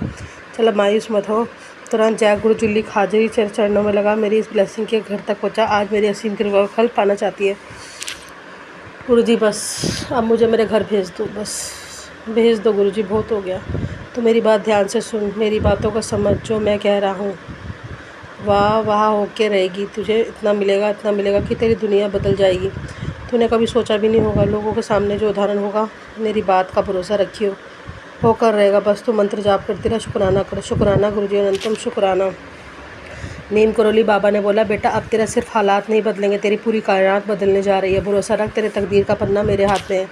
चलो मायूस मत हो। तुरंत जय गुरु जुल्ली हाजिरी चरणों में लगा, मेरी इस ब्लेसिंग के घर तक पहुँचा। आज मेरी असीम कृपा का फल पाना चाहती है। गुरुजी बस अब मुझे मेरे घर भेज दो, बस भेज दो गुरुजी, बहुत हो गया। तो मेरी बात ध्यान से सुन, मेरी बातों को समझ, जो मैं कह रहा हूँ वाह वाह होके रहेगी। तुझे इतना मिलेगा कि तेरी दुनिया बदल जाएगी। तूने कभी सोचा भी नहीं होगा। लोगों के सामने जो उदाहरण होगा, मेरी बात का भरोसा रखियो, होकर रहेगा। बस तू मंत्र जाप करती रह, शुक्राना कर। शुक्राना गुरुजी, अनंतम शुक्राना। नीम करोली बाबा ने बोला, बेटा अब तेरा सिर्फ हालात नहीं बदलेंगे, तेरी पूरी कायनात बदलने जा रही है। भरोसा रख, तेरे तकदीर का पन्ना मेरे हाथ में है।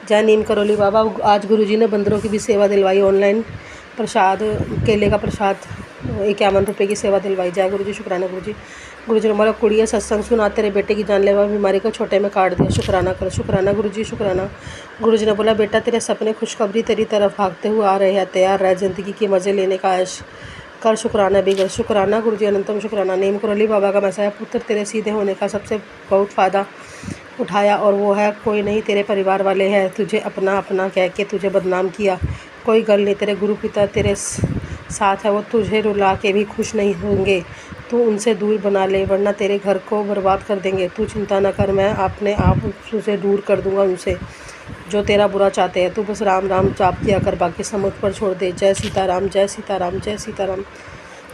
जय नीम करोली बाबा। आज गुरुजी ने बंदरों की भी सेवा दिलवाई, ऑनलाइन प्रसाद, केले का प्रसाद 51 रुपये की सेवा दिलवाई। जय गुरुजी, शुक्राना गुरुजी। गुरुजी ने बोला, कुड़िया सत्संग सुना, तेरे बेटे की जानलेवा बीमारी को छोटे में काट दिया। शुक्राना कर। शुक्राना गुरुजी, शुक्राना। गुरुजी ने बोला, बेटा तेरे सपने खुशखबरी तेरी तरफ भागते हुए आ रहे हैं, तैयार रह ज़िंदगी के मज़े लेने का ऐश कर। शुक्राना भी कर। शुक्राना गुरुजी, अनंतम शुक्राना। नीम करोली बाबा का मैसेज, पुत्र तेरे सीधे होने का सबसे बहुत फ़ायदा उठाया, और वो है कोई नहीं, तेरे परिवार वाले हैं। तुझे अपना अपना कह के तुझे बदनाम किया, कोई गल नहीं। तेरे गुरु पिता तेरे साथ है, वो तुझे रुला के भी खुश नहीं होंगे। तू उनसे दूर बना ले, वरना तेरे घर को बर्बाद कर देंगे। तू चिंता न कर, मैं अपने आप तुझे दूर कर दूंगा उनसे जो तेरा बुरा चाहते हैं। तू बस राम राम जाप किया कर, बाकी सब मुझ पर छोड़ दे। जय सीताराम, जय सीताराम, जय सीताराम।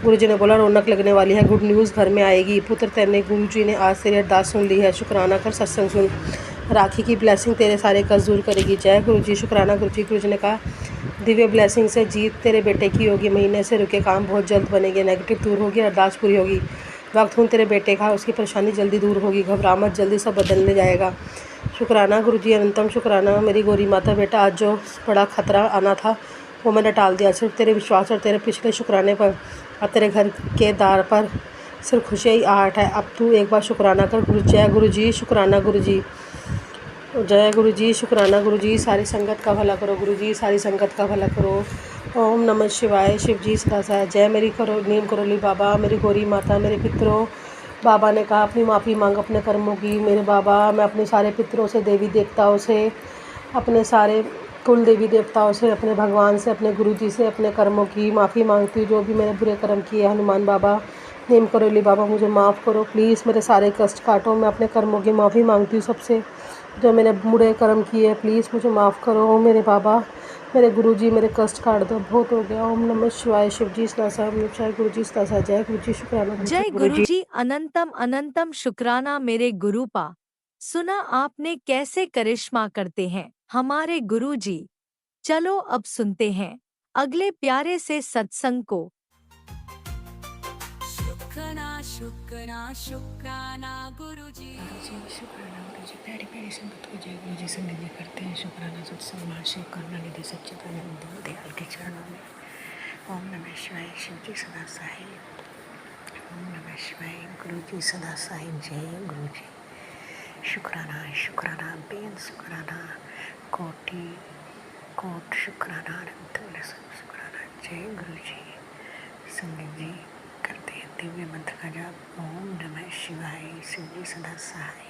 गुरुजी ने बोला, रौनक लगने वाली है, गुड न्यूज़ घर में आएगी। पुत्र तेरे गुरुजी ने आज तेरी अरदास सुन ली है। शुक्राना कर, सत्संग सुन, राखी की ब्लेसिंग तेरे सारे कष्ट दूर करेगी। जय गुरुजी, शुक्राना गुरुजी। गुरुजी ने कहा, दिव्य ब्लेसिंग से जीत तेरे बेटे की होगी। महीने से रुके काम बहुत जल्द बनेंगे, नेगेटिव दूर होगी, अरदास पूरी होगी। वक्त हूँ तेरे बेटे का, उसकी परेशानी जल्दी दूर होगी। घबरा मत, जल्दी सब बदलने जाएगा। शुक्राना गुरुजी, अनंतम शुक्राना। मेरी गौरी माता, बेटा आज जो बड़ा खतरा आना था वो मैंने टाल दिया, सिर्फ तेरे विश्वास और तेरे पिछले शुक्राने पर। अब तेरे घर के द्वार पर सिर्फ खुशियाँ ही आहट है। अब तू एक बार शुक्राना कर। जय गुरु जी, शुक्राना गुरु जी। जय गुरु जी, शुक्राना गुरु जी। सारी संगत का भला करो गुरु जी, सारी संगत का भला करो। ओम नमः शिवाय। शिव जी सदा सहाय। जय मेरी करो नीम करोली बाबा, मेरी गौरी माता, मेरे पितरों। बाबा ने कहा अपनी माफ़ी मांग अपने कर्मों की। मेरे बाबा, मैं अपने सारे पितरों से, देवी देवताओं से, अपने सारे कुल देवी देवताओं से, अपने भगवान से, अपने गुरु जी से अपने कर्मों की माफ़ी मांगती हूँ। जो भी मैंने बुरे कर्म किए, हनुमान बाबा, नीम करोली बाबा, मुझे माफ़ करो प्लीज़। मेरे सारे कष्ट काटो। मैं अपने कर्मों की माफ़ी मांगती हूँ सबसे। जो मैंने बुरे कर्म किए प्लीज़ मुझे माफ़ करो। ओ मेरे बाबा, मेरे गुरुजी, मेरे कष्ट काट दो, बहुत हो गया। ओम नमः शिवाय। शिव जी सदा साहब, जय गुरु जी सदा साहब। जय गुरु जी, शुक्राना जय गुरुजी, अनंतम अनंतम शुक्राना मेरे गुरुपा। सुना आपने कैसे करिश्मा करते हैं हमारे गुरुजी। चलो अब सुनते हैं अगले प्यारे से सत्संग को। शुक्राना शुक्राना शुक्राना गुरुजी। जी शुक्राना गुरु जी। प्यारी प्यारी संगत को जय गुरु जी संगत जी करते हैं शुक्राना सत्संग महाशिव करुणानिधि सच्चिदानंद दयाल के चरणों में। ओम नमः शिवाय। शिव जी सदा साहिब। ओम नमः शिवाय। गुरु जी सदा साहिब। जय गुरु जी। शुक्राना शुक्राना बेन शुक्राना कोटि कोट शुक्राना अनंत शुक्राना। जय गुरु जी। संगत जी करते हैं दिव्य मंत्र का जाप। ओम नमः शिवाय। शिव जी सदा सहाय।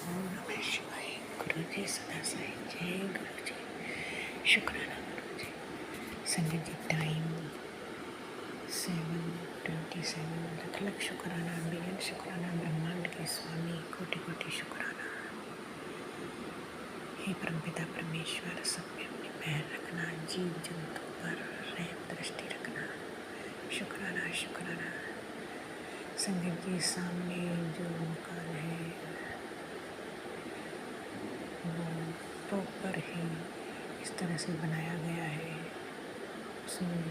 ओम नमः शिवाय। गुरु जी सदा सहाय। जय गुरु जी। शुक्राना गुरु जी। संगत जी टाइम 7:27। लख लख शुक्राना, बेन शुक्राना, ब्रह्मांड के स्वामी, कोटि कोटि शुक्राना। हे परमपिता परमेश्वर, सब में अपनी पैर रखना, जीव जंतु पर रहम दृष्टि रखना। शुक्राना शुक्राना। संगत जी सामने जो मकान है वो प्रॉपर ही इस तरह से बनाया गया है। उसमें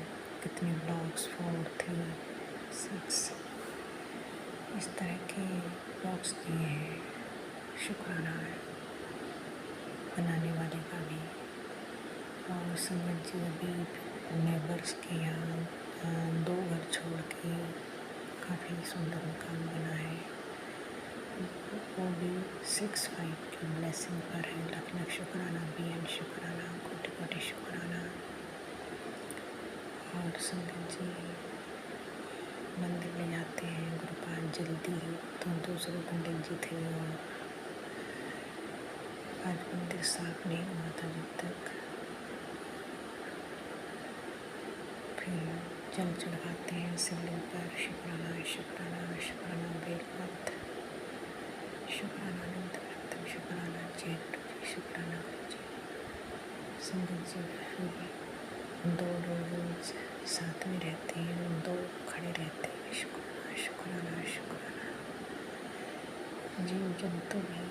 कितने ब्लॉक्स 4, 3, 6 इस तरह के ब्लॉक्स दिए हैं। शुक्राना है बनाने वाले का भी। और संगत जी अभी नेबर्स के यहाँ 2 घर छोड़ के काफ़ी सुंदर मकान बना है। वो भी 6-5 की ब्लेसिंग पर है। लख लख शुक्राना, बेन शुक्राना, कोटि कोटि शुक्राना। और संगत जी मंदिर ले जाते हैं गुरुपाद जल्दी, तो दूसरे पंडित जी थे और आज मंदिर साफ नहीं हुआ था जब तक। फिर जल चढ़ाते हैं शिवलिंग पर। शुक्राना शुक्राना शुक्राना बेलपत्र शुक्राना अनंत अनंतम शुक्राना। जय गुरु जी। शुक्राना गुरु जी। संगत जी फिर 2 रोज साथ में रहते हैं, 2 खड़े रहते हैं। शुक्राना शुक्राना शुक्राना। जीव जंतु भी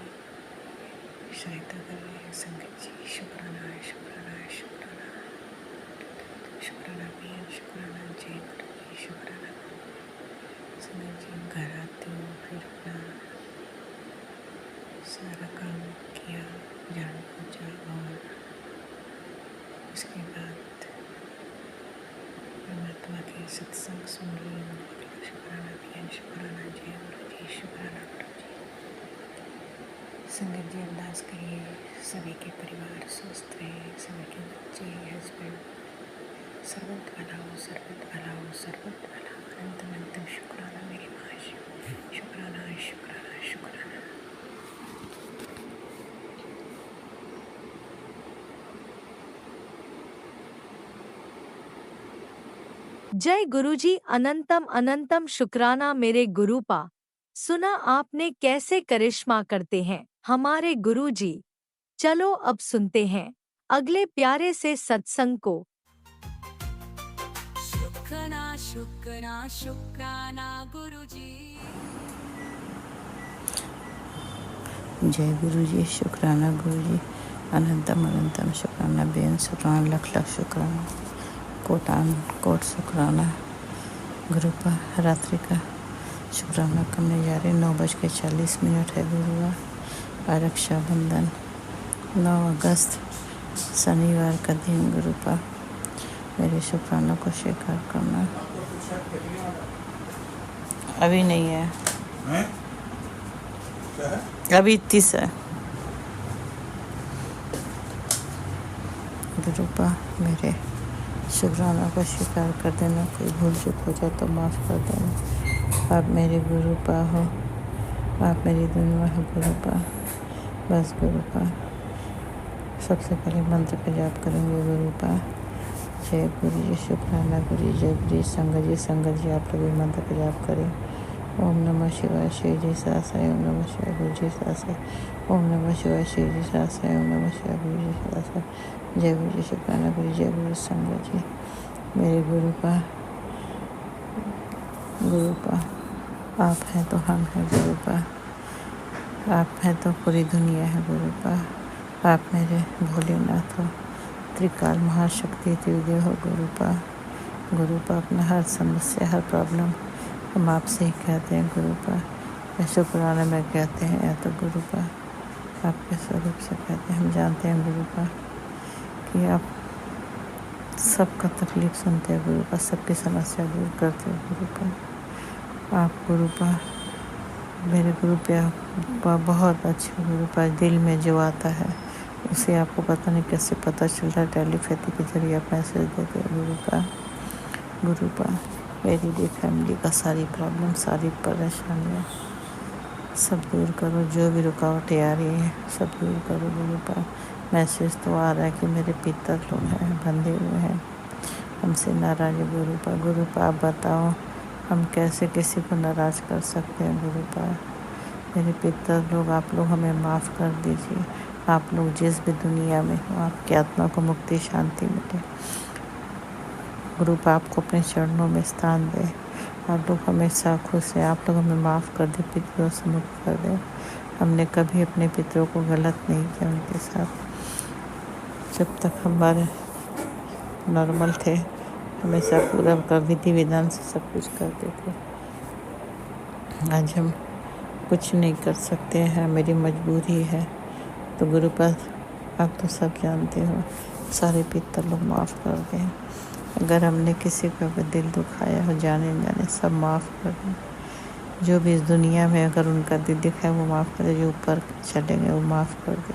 सहायता कर रहे हैं संगत जी। शुक्राना शुक्राना शुक्राना शुक्राना बेन शुक्राना। जय गुरु जी। शुक्राना संगत जी घर आते हो फिर अपना सारा काम किया, झाड़ू पोछा, और उसके बाद परमात्मा के सत्संग सुन लिए। शुक्राना बेन शुक्राना। जय गुरु जी। शुक्राना गुरु जी। संगत जी अरदास करिए सभी के परिवार स्वस्थ रहे, सभी के बच्चे, हस्बैंड सर्वत भला हो, सर्वत भला हो, सर्वत भला। अनंत अनंत शुक्राना मेरी माँ। शुक्राना शुक्राना शुक्राना। जय गुरुजी, अनंतम अनंतम शुक्राना मेरे गुरुपा। सुना आपने कैसे करिश्मा करते हैं हमारे गुरुजी। चलो अब सुनते हैं अगले प्यारे से सत्संग को। शुक्राना शुक्राना शुक्राना गुरुजी। जय गुरु जी। शुक्राना गुरु जी। अनंतम अनंतम शुक्राना बेन शुक्राना। लख लख शुक्राना। कोटान कोट शुक्राना गुरुपा। रात्रि का शुक्राना करने जा रहे। 9:40 है गुरुवार। रक्षाबंधन 9 अगस्त शनिवार का दिन। गुरुपा मेरे शुक्राना को स्वीकार करना। अभी नहीं है, हैं? क्या है? अभी 30 है। गुरुपा मेरे शुक्राना का स्वीकार कर देना, कोई भूल चूक हो जाए तो माफ़ कर देना। आप मेरे गुरुपा हो, आप मेरी दुनिया हो गुरुपा। बस गुरुपा, सबसे पहले मंत्र का जाप करेंगे गुरुपा। जय गुरु जी, शुक्राना गुरु जी, जय गुरु जी, संगत जी आप लोग भी मंत्र का जाप करें। ओम नमः शिवाय, शिव जी सहस्राय, ओम नमः शिवाय, गुरु जी सहस्राय, ओम नमः शिवाय, शिव जी सहस्राय, ओम नमः शिवाय, गुरु जी सहस्राय। जय गुरु जी, शुक्राना गुरु जी, जय गुरु जी, संगत जी मेरे गुरुपा। गुरुपा आप हैं तो हम हैं गुरुपा, आप हैं तो पूरी दुनिया है गुरुपा। आप मेरे भोलेनाथ हो, त्रिकाल महाशक्ति त्रिदेव हो गुरुपा। गुरुपा अपना हर समस्या, हर प्रॉब्लम हम आपसे ही कहते हैं गुरुपा। या शुक्राना में कहते हैं या तो गुरुपा आपके स्वरूप से कहते हैं। हम जानते हैं गुरुपा कि आप सबका तकलीफ सुनते हैं गुरुपा, सबकी समस्या दूर करते हो गुरुपा। आप गुरुपा मेरे गुरुपा बहुत अच्छे गुरुपा। दिल में जो आता है उसे आपको पता नहीं कैसे पता चल रहा है, टेलीपैथी के जरिए आप मैसेज देते हैं गुरुपा। गुरुपा मेरी भी फैमिली का सारी प्रॉब्लम, सारी परेशानियाँ सब दूर करो, जो भी रुकावटें आ रही हैं सब दूर करो गुरुपा। मैसेज तो आ रहा है कि मेरे पितर लोग हैं बंधे हुए हैं, हमसे नाराज है गुरुपा। गुरुपा आप बताओ हम कैसे किसी को नाराज़ कर सकते हैं गुरुपा। मेरे पितर लोग, आप लोग हमें माफ़ कर दीजिए। आप लोग जिस भी दुनिया में हो, आपकी आत्मा को मुक्ति शांति मिले गुरुपा। आपको अपने चरणों में स्थान दे। आप लोग हमेशा खुश हैं, आप लोग हमें माफ़ कर दे, पितरों से मुक्त कर दे। हमने कभी अपने पितरों को गलत नहीं किया उनके साथ। जब तक हमारे नॉर्मल थे हमेशा पूरा का विधि विधान से सब कुछ करते थे। आज हम कुछ नहीं कर सकते हैं, मेरी मजबूरी है। तो गुरुपा आप तो सब जानते हो, सारे पितर लोग माफ़ कर दें। अगर हमने किसी का भी दिल दुखाया हो जाने जाने, सब माफ़ कर दें। जो भी इस दुनिया में अगर उनका दिल दिखा है वो माफ़ कर दे, जो ऊपर चले गए वो माफ़ कर दे।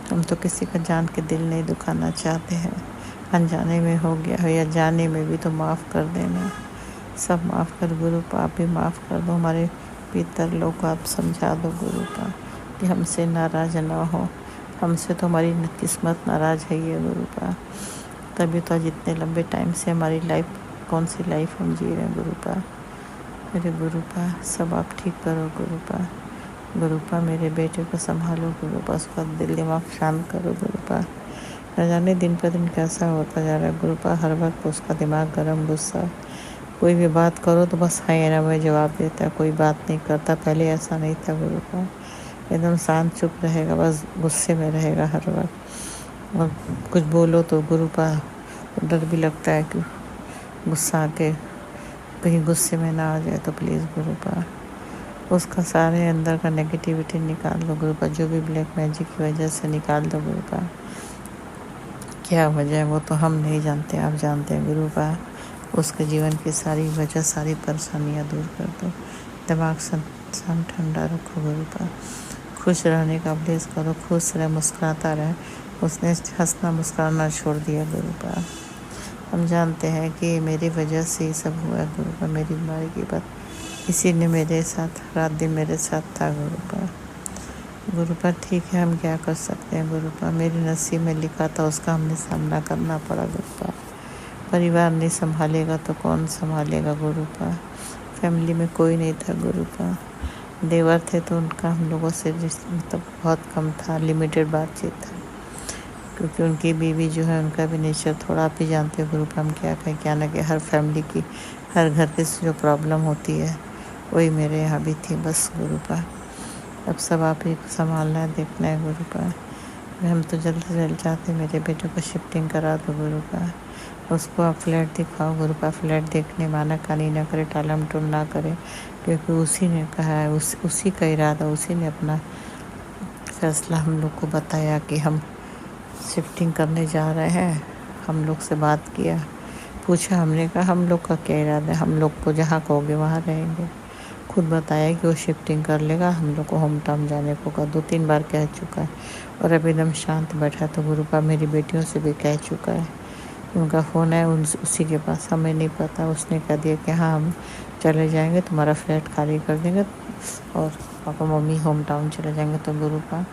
हम तो किसी का जान के दिल नहीं दुखाना चाहते हैं, अनजाने में हो गया हो या जाने में भी तो माफ़ कर देना। सब माफ़ कर गुरुपा, आप भी माफ़ कर दो। हमारे पितर लोग को आप समझा दो गुरुपा कि हमसे नाराज़ ना हो। हमसे तो हमारी किस्मत नाराज़ है ये गुरुपा, तभी तो आज इतने लंबे टाइम से हमारी लाइफ, कौन सी लाइफ हम जी रहे हैं गुरुपा। मेरे गुरुपा सब आप ठीक करो गुरुपा। गुरुपा मेरे बेटे को संभालो गुरुपा, उसका दिल दिमाग शांत करो गुरुपा। न जाने दिन पर दिन कैसा होता जा रहा है गुरुपा, हर वक्त उसका दिमाग गर्म, गुस्सा। कोई भी बात करो तो बस हाँ ना मैं जवाब देता है, कोई बात नहीं करता। पहले ऐसा नहीं था गुरुपा, एकदम शांत चुप रहेगा, बस गुस्से में रहेगा हर वक्त। और कुछ बोलो तो गुरुपा डर भी लगता है कि गुस्सा आके कहीं गुस्से में ना आ जाए। तो प्लीज़ गुरुपा उसका सारे अंदर का नेगेटिविटी निकाल दो गुरुपा, जो भी ब्लैक मैजिक की वजह से निकाल दो गुरुपा। क्या वजह है वो तो हम नहीं जानते, आप जानते हैं गुरुपा। उसके जीवन की सारी वजह, सारी परेशानियाँ दूर कर दो। दिमाग शांत ठंडा रखो गुरुपा। खुश रहने का अभ्यास करो, खुश रहे, मुस्कुराता रहे। उसने हंसना मुस्कुराना छोड़ दिया गुरुपा। हम जानते हैं कि मेरी वजह से ही सब हुआ है गुरुपा, मेरी बीमारी की बात इसी ने मेरे साथ रात दिन मेरे साथ था गुरुपा। गुरुपा ठीक है, हम क्या कर सकते हैं गुरुपा। मेरे नसीब में लिखा था उसका हमने सामना करना पड़ा गुरुपा। परिवार नहीं संभालेगा तो कौन संभालेगा गुरुपा। फैमिली में कोई नहीं था गुरुपा। देवर थे तो उनका हम लोगों से मतलब बहुत कम था, लिमिटेड बातचीत था, क्योंकि उनकी बीवी जो है उनका भी नेचर थोड़ा आप ही जानते हो गुरुपा। हम क्या कहें क्या ना कि हर फैमिली की, हर घर की जो प्रॉब्लम होती है वही मेरे यहाँ भी थी बस गुरुपा। अब सब आप ही संभालना है, देखना है गुरुपा। हम तो जल्द से जल्द चाहते मेरे बेटे को शिफ्टिंग करा दो गुरुपा। उसको आप फ्लैट दिखाओ गुरुपा। फ्लैट देखने माना कानी ना करे, टालम टोल ना करे, क्योंकि उसी ने कहा है, उसी का इरादा, उसी ने अपना फैसला हम लोग को बताया कि हम शिफ्टिंग करने जा रहे हैं। हम लोग से बात किया, पूछा, हमने कहा हम लोग का क्या इरादा है, हम लोग को जहाँ कहोगे वहाँ रहेंगे। खुद बताया कि वो शिफ्टिंग कर लेगा, हम लोग को होम टाउन जाने को कहा, 2-3 बार कह चुका है और अब एकदम शांत बैठा। तो गुरुपा मेरी बेटियों से भी कह चुका है, उनका फ़ोन है उसी के पास, हमें नहीं पता। उसने कह दिया कि हाँ हम चले जाएंगे, तुम्हारा फ्लैट खाली कर देंगे और पापा मम्मी होम टाउन चले जाएंगे। तो गुरुपा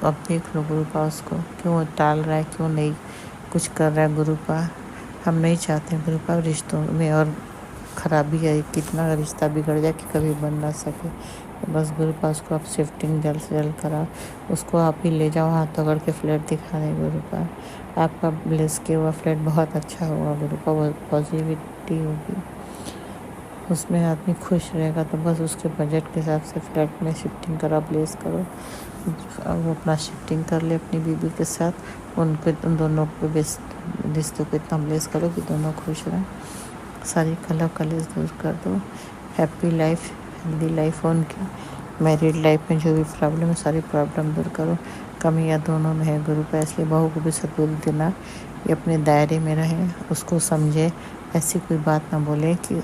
अब देख लो गुरुपा, उसको क्यों टाल रहा है, क्यों नहीं कुछ कर रहा है गुरुपा। हम नहीं चाहते गुरुपा रिश्तों में और ख़राबी है, कितना रिश्ता बिगड़ जाए कि कभी बन ना सके। तो बस गुरुपा उसको आप शिफ्टिंग जल्द से जल्द करा, उसको आप ही ले जाओ हाथ पकड़ के फ्लैट दिखा दें गुरुपा। आपका ब्लेस किया हुआ फ्लैट बहुत अच्छा होगा गुरुपा, बहुत पॉजिटिविटी होगी, उसमें आदमी खुश रहेगा। तो बस उसके बजट के हिसाब से फ्लैट में शिफ्टिंग करो, ब्लेस करो। वो अपना शिफ्टिंग कर ले अपनी बीबी के साथ, उन दोनों पे रिश्तों को इतना ब्लेस करो कि दोनों खुश रहें, सारी कलेश दूर कर दो। हैप्पी लाइफ, हेल्दी लाइफ हो उनकी। मैरिड लाइफ में जो भी प्रॉब्लम है सारी प्रॉब्लम दूर करो। कमियाँ दोनों में है गुरुपा, इसलिए बहू को भी सद्बुद्धि देना, ये अपने दायरे में रहे, उसको समझे, ऐसी कोई बात ना बोले कि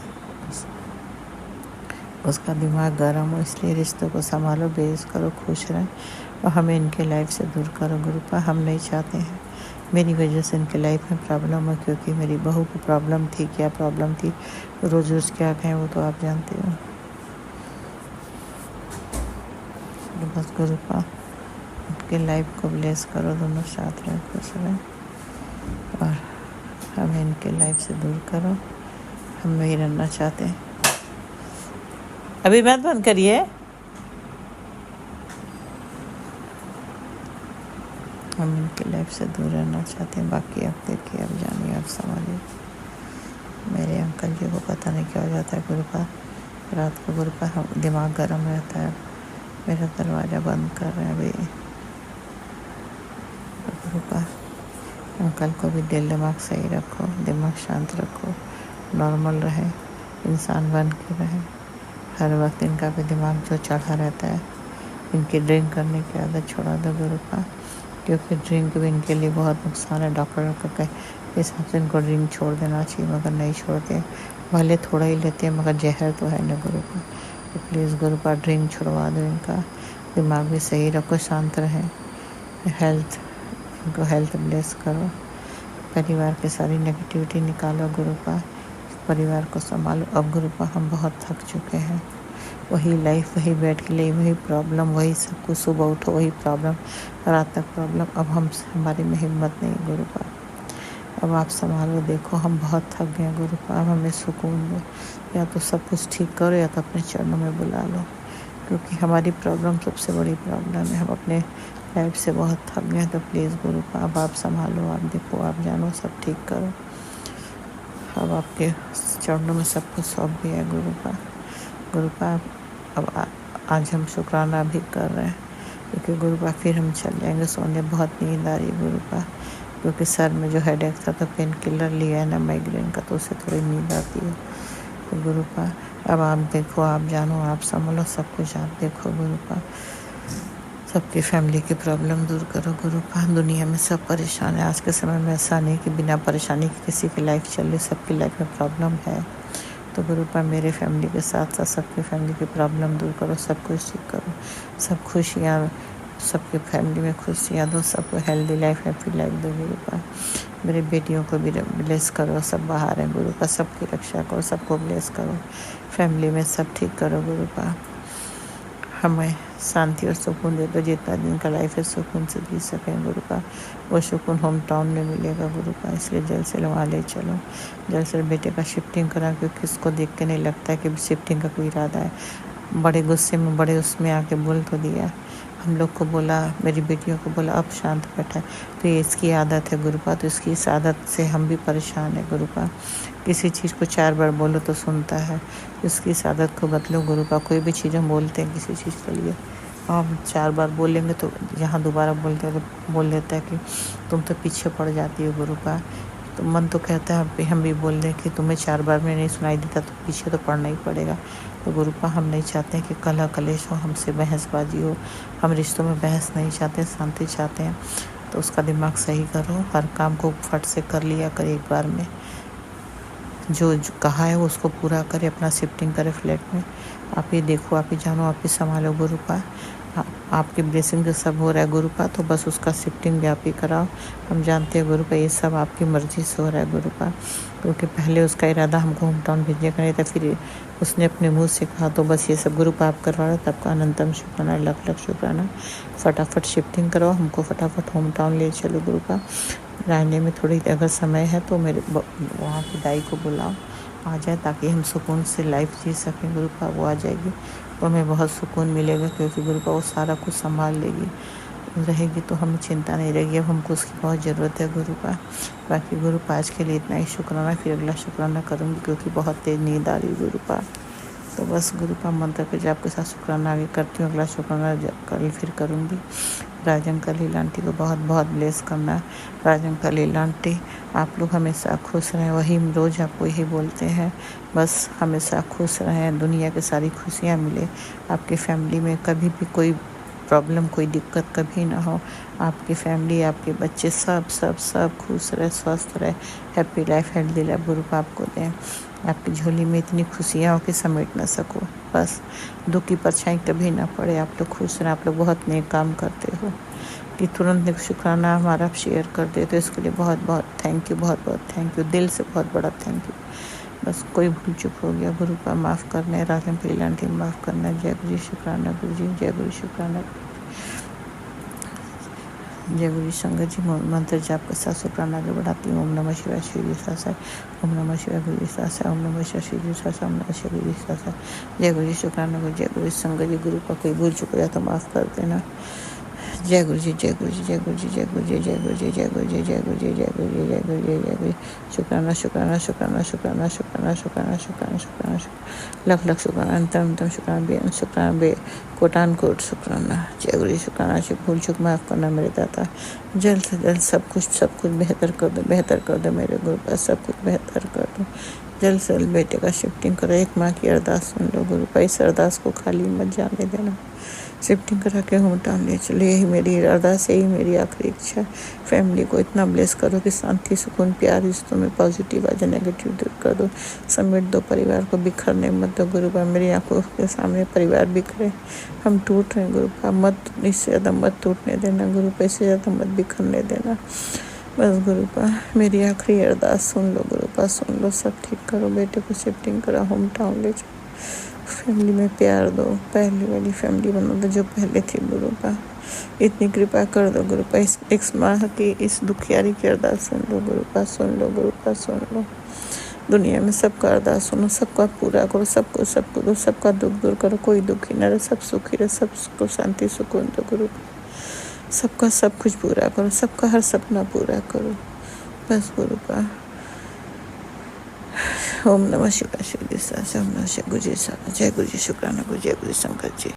उसका दिमाग गर्म हो। इसलिए रिश्तों को संभालो, बेस करो, खुश रहें और हमें इनके लाइफ से दूर करो गुरुपा। हम नहीं चाहते हैं मेरी वजह से इनके लाइफ में प्रॉब्लम हो, क्योंकि मेरी बहू को प्रॉब्लम थी। क्या प्रॉब्लम थी, रोज़ रोज़ क्या कहें वो तो आप जानते हो। तो बस गुरुपा उनके लाइफ को ब्लेस करो, दोनों साथ रहें, खुश रहें और हमें इनके लाइफ से दूर करो। हम नहीं रहना चाहते हैं। अभी बात बंद करिए। हम इनकी लाइफ से दूर रहना चाहते हैं। बाकी आप देखिए, आप जानिए, आप संभालिए। मेरे अंकल जी को पता नहीं क्या हो जाता है गुरुपा, रात को गुरुपा दिमाग गर्म रहता है। मेरा दरवाज़ा बंद कर रहे हैं अभी गुरुपा। अंकल को भी दिल दिमाग सही रखो, दिमाग शांत रखो, नॉर्मल रहे, इंसान बन के रहे। हर वक्त इनका भी दिमाग जो चढ़ा रहता है, इनकी ड्रिंक करने की आदत छोड़ा दो गुरुपा, क्योंकि ड्रिंक भी इनके लिए बहुत नुकसान है। डॉक्टर का कहे हिसाब से इनको ड्रिंक छोड़ देना चाहिए, मगर नहीं छोड़ते। भले थोड़ा ही लेते हैं मगर जहर तो है ना गुरुपा। तो प्लीज़ गुरुपा ड्रिंक छुड़वा दो इनका, दिमाग भी सही रखो, शांत रहें। इनको हेल्थ ब्लेस करो, परिवार की सारी नेगेटिविटी निकालो गुरुपा, परिवार को संभालो। अब गुरुपा हम बहुत थक चुके हैं, वही लाइफ, वही बेड के लिए, वही प्रॉब्लम, वही सब कुछ, सुबह उठो वही प्रॉब्लम, रात तक प्रॉब्लम। अब हमारे में हिम्मत नहीं गुरुपा, अब आप संभालो। देखो हम बहुत थक गए गुरुपा, अब हमें सुकून दो, या तो सब कुछ ठीक करो या तो अपने चरणों में बुला लो, क्योंकि हमारी प्रॉब्लम सबसे बड़ी प्रॉब्लम है। हम अपने लाइफ से बहुत थक गए। तो प्लीज़ गुरुपा अब आप संभालो, आप देखो, आप जानो, सब ठीक करो। अब आपके चरणों में सब कुछ सौंप दिया है गुरुपा। अब आज हम शुक्राना भी कर रहे हैं, क्योंकि गुरुपा फिर हम चल जाएंगे सोने। बहुत नींद आ रही है गुरुपा, क्योंकि सर में जो हेडेक था तो पेन किलर लिया है ना माइग्रेन का, तो उससे थोड़ी नींद आती है। तो गुरुपा अब आप देखो, आप जानो, आप संभालो, सब कुछ आप देखो गुरुपा। सबकी फैमिली की प्रॉब्लम दूर करो गुरुपा। दुनिया में सब परेशान है, आज के समय में ऐसा नहीं कि बिना परेशानी के किसी की लाइफ चल रही, सबकी लाइफ में प्रॉब्लम है। तो गुरुपा मेरे फैमिली के साथ साथ सबकी फैमिली की प्रॉब्लम दूर करो, सब कुछ ठीक करो, सब खुशियाँ, सबकी फैमिली में खुशियाँ दो, सबको हेल्दी लाइफ, हैप्पी लाइफ दो गुरुपा। मेरी बेटियों को भी ब्लेस करो, सब बाहर हैं गुरुपा, सबकी रक्षा करो, सबको ब्लेस करो, फैमिली में सब ठीक करो गुरुपा। हमें शांति और सुकून दे दो, जितना दिन का लाइफ है सुकून से जी सकें गुरुपा। वो सुकून होम टाउन में मिलेगा गुरुपा, इसलिए जल्द से वहाँ ले चलो, जल्द से बेटे का शिफ्टिंग करा, क्योंकि इसको देख के नहीं लगता है कि शिफ्टिंग का कोई इरादा है। बड़े गुस्से में, बड़े उसमें आके बोल तो दिया, हम लोग को बोला, मेरी बेटियों को बोला, अब शांत बैठा है। तो ये इसकी आदत है गुरुपा, तो इसकी इस आदत से हम भी परेशान हैं गुरुपा। किसी चीज़ को 4 बार बोलो तो सुनता है, इसकी इस आदत को बदलो गुरुपा। कोई भी चीज़ हम बोलते हैं किसी चीज़ के लिए, हम 4 बार बोलेंगे तो यहाँ दोबारा बोल लेता है कि तुम तो पीछे पड़ जाती हो गुरुपा। तो मन तो कहता है हम भी बोल दें कि तुम्हें 4 बार में नहीं सुनाई देता तो पीछे तो पड़ना ही पड़ेगा। तो गुरुपा हम नहीं चाहते कि कलह कलेश हो, हमसे बहसबाजी हो, हम रिश्तों में बहस नहीं चाहते, शांति चाहते हैं। तो उसका दिमाग सही करो, हर काम को फट से कर लिया कर एक बार में, जो कहा है वो उसको पूरा करे, अपना शिफ्टिंग करे फ्लैट में। आप ही देखो, आप ही जानो, आप ही संभालो गुरुपा। आपकी ब्लेसिंग से सब हो रहा है गुरुपा, तो बस उसका शिफ्टिंग भी आप ही कराओ। हम जानते हैं गुरुपा ये सब आपकी मर्जी से हो रहा है गुरुपा, क्योंकि पहले उसका इरादा हमको होम टाउन भेजने का नहीं था, फिर उसने अपने मुंह से कहा, तो बस ये सब गुरुपा आप करवा रहे हो। तब का अनंतम शुक्राना, लख लख शुक्राना। फटाफट शिफ्टिंग कराओ, हमको फटाफट होम टाउन ले चलो गुरुपा। रहने में थोड़ी अगर समय है तो मेरे वहाँ की दाई को बुलाओ, आ जाए, ताकि हम सुकून से लाइफ जी सकें गुरुपा। वो आ जाएगी तो हमें बहुत सुकून मिलेगा, क्योंकि गुरुपा वो सारा कुछ संभाल लेगी, रहेगी तो हमें चिंता नहीं रहेगी। अब हमको उसकी बहुत ज़रूरत है गुरुपा। बाकी गुरुपा आज के लिए इतना ही शुक्राना, फिर अगला शुक्राना करूँगी, क्योंकि बहुत तेज़ नींद आ रही गुरुपा। तो बस गुरुपा मंत्र के जाप के साथ शुक्राना आगे करती हूँ, अगला शुक्राना कल फिर करूँगी। राजंकल लीला आंटी को बहुत बहुत ब्लेस करना। राजंकल लीला आंटी, आप लोग हमेशा खुश रहें, वही रोज़ आपको यही बोलते हैं, बस हमेशा खुश रहें, दुनिया की सारी खुशियाँ मिले आपकी फैमिली में, कभी भी कोई प्रॉब्लम, कोई दिक्कत कभी ना हो। आपकी फैमिली, आपके बच्चे सब सब सब खुश रहे, स्वस्थ रहे, हैप्पी लाइफ, हेल्दी लाइफ गुरुपा आपको दें। आपकी झोली में इतनी खुशियाँ हो कि समेट ना सको, बस दुख की परछाई कभी ना पड़े, आप लोग खुश रहें। आप लोग बहुत नेक काम करते हो कि तुरंत एक शुक्राना हमारा आप शेयर कर दे, तो इसके लिए बहुत बहुत थैंक यू, बहुत बहुत थैंक यू, दिल से बहुत बड़ा थैंक यू। बस कोई भूल चुक हो गया गुरुपा माफ़ करना है, राजंकल लीला आंटी माफ़ करना है। जय गुरु जी, शुक्राना गुरु जी, जय गुरु शुक्राना, जय गुरु संगत जी। मंत्र जाप के साथ शुक्राना आगे बढ़ाती हूँ। ओम नमः शिवाय श्री जी सासा, ओम नमः शिवाय गुरु जी सासा, ओम नमः शिवाय श्री जी सासा, ओम नमः शिवाय गुरु जी सासा। जय गुरु जी, शुक्राना गुरु, जय गुरु संगत जी। गुरु का कोई भूल चुक गया तो माफ़ कर देना। जय गुरु जी, जय गुरु जी, जय गुरु जी, जय गुरु जी, जय गुरु जी, जय गुरु जी, जय गुरु जी, जय गुरु जी, जय गुरु जी, जय गुरु। शुक्राना शुक्राना शुक्राना शुक्राना शुक्राना शुक्राना शुक्राना शुक्राना, लख लख शुक्राना, अंतम अंतम शुक्राना बे कोटान कोट शुक्राना। जय गुरु जी, शुक्राना। भूल चुक माफ़ करना मेरे दाता, जल्द से जल्द सब कुछ बेहतर कर दो, बेहतर कर दो मेरे गुरु पास, सब कुछ बेहतर कर दो। जल्द से जल्द बेटे का शिफ्टिंग करो। एक माँ की अरदास सुन लो गुरु पास, इस अरदास को खाली मत जाने देना। शिफ्टिंग करा के होम टाउन ले चलो, यही मेरी अरदास, यही मेरी आखिरी इच्छा। फैमिली को इतना ब्लेस करो कि शांति, सुकून, प्यार, रिश्तों में पॉजिटिव आ जाए, नेगेटिव दूर कर दो, समेट दो, परिवार को बिखरने मत दो गुरुपा। मेरी आंखों के सामने परिवार बिखरे, हम टूट रहे हैं गुरुपा, मत इससे ज़्यादा मत टूटने देना गुरुपा, इससे ज़्यादा मत बिखरने देना। बस गुरुपा मेरी आखिरी अरदास सुन लो गुरुपा, सुन लो, सब ठीक करो, बेटे को शिफ्टिंग करा, होम टाउन ले जाओ, फैमिली में प्यार दो, पहले वाली फैमिली बना दो जो पहले थी गुरुपा। इतनी कृपा कर दो गुरुपा, इस एक माह की इस दुखियारी की अरदास सुन लो गुरुपा, सुन लो गुरुपा, सुन लो। दुनिया में सबका अरदास सुनो, सबका पूरा करो, सबको दो, सबका दुख दूर करो, कोई दुखी न रहे, सब सुखी रहे, सबको शांति सुकून दो गुरुपा। सबका सब कुछ पूरा करो, सबका हर सपना पूरा करो, बस गुरुपा। ओम नमः शिवाय श्री जी सासा, ओम नमः शिवाय गुरु जी सासा। जय गुरु जी, शुक्राना गुरु, जय गुरु शंकर जी।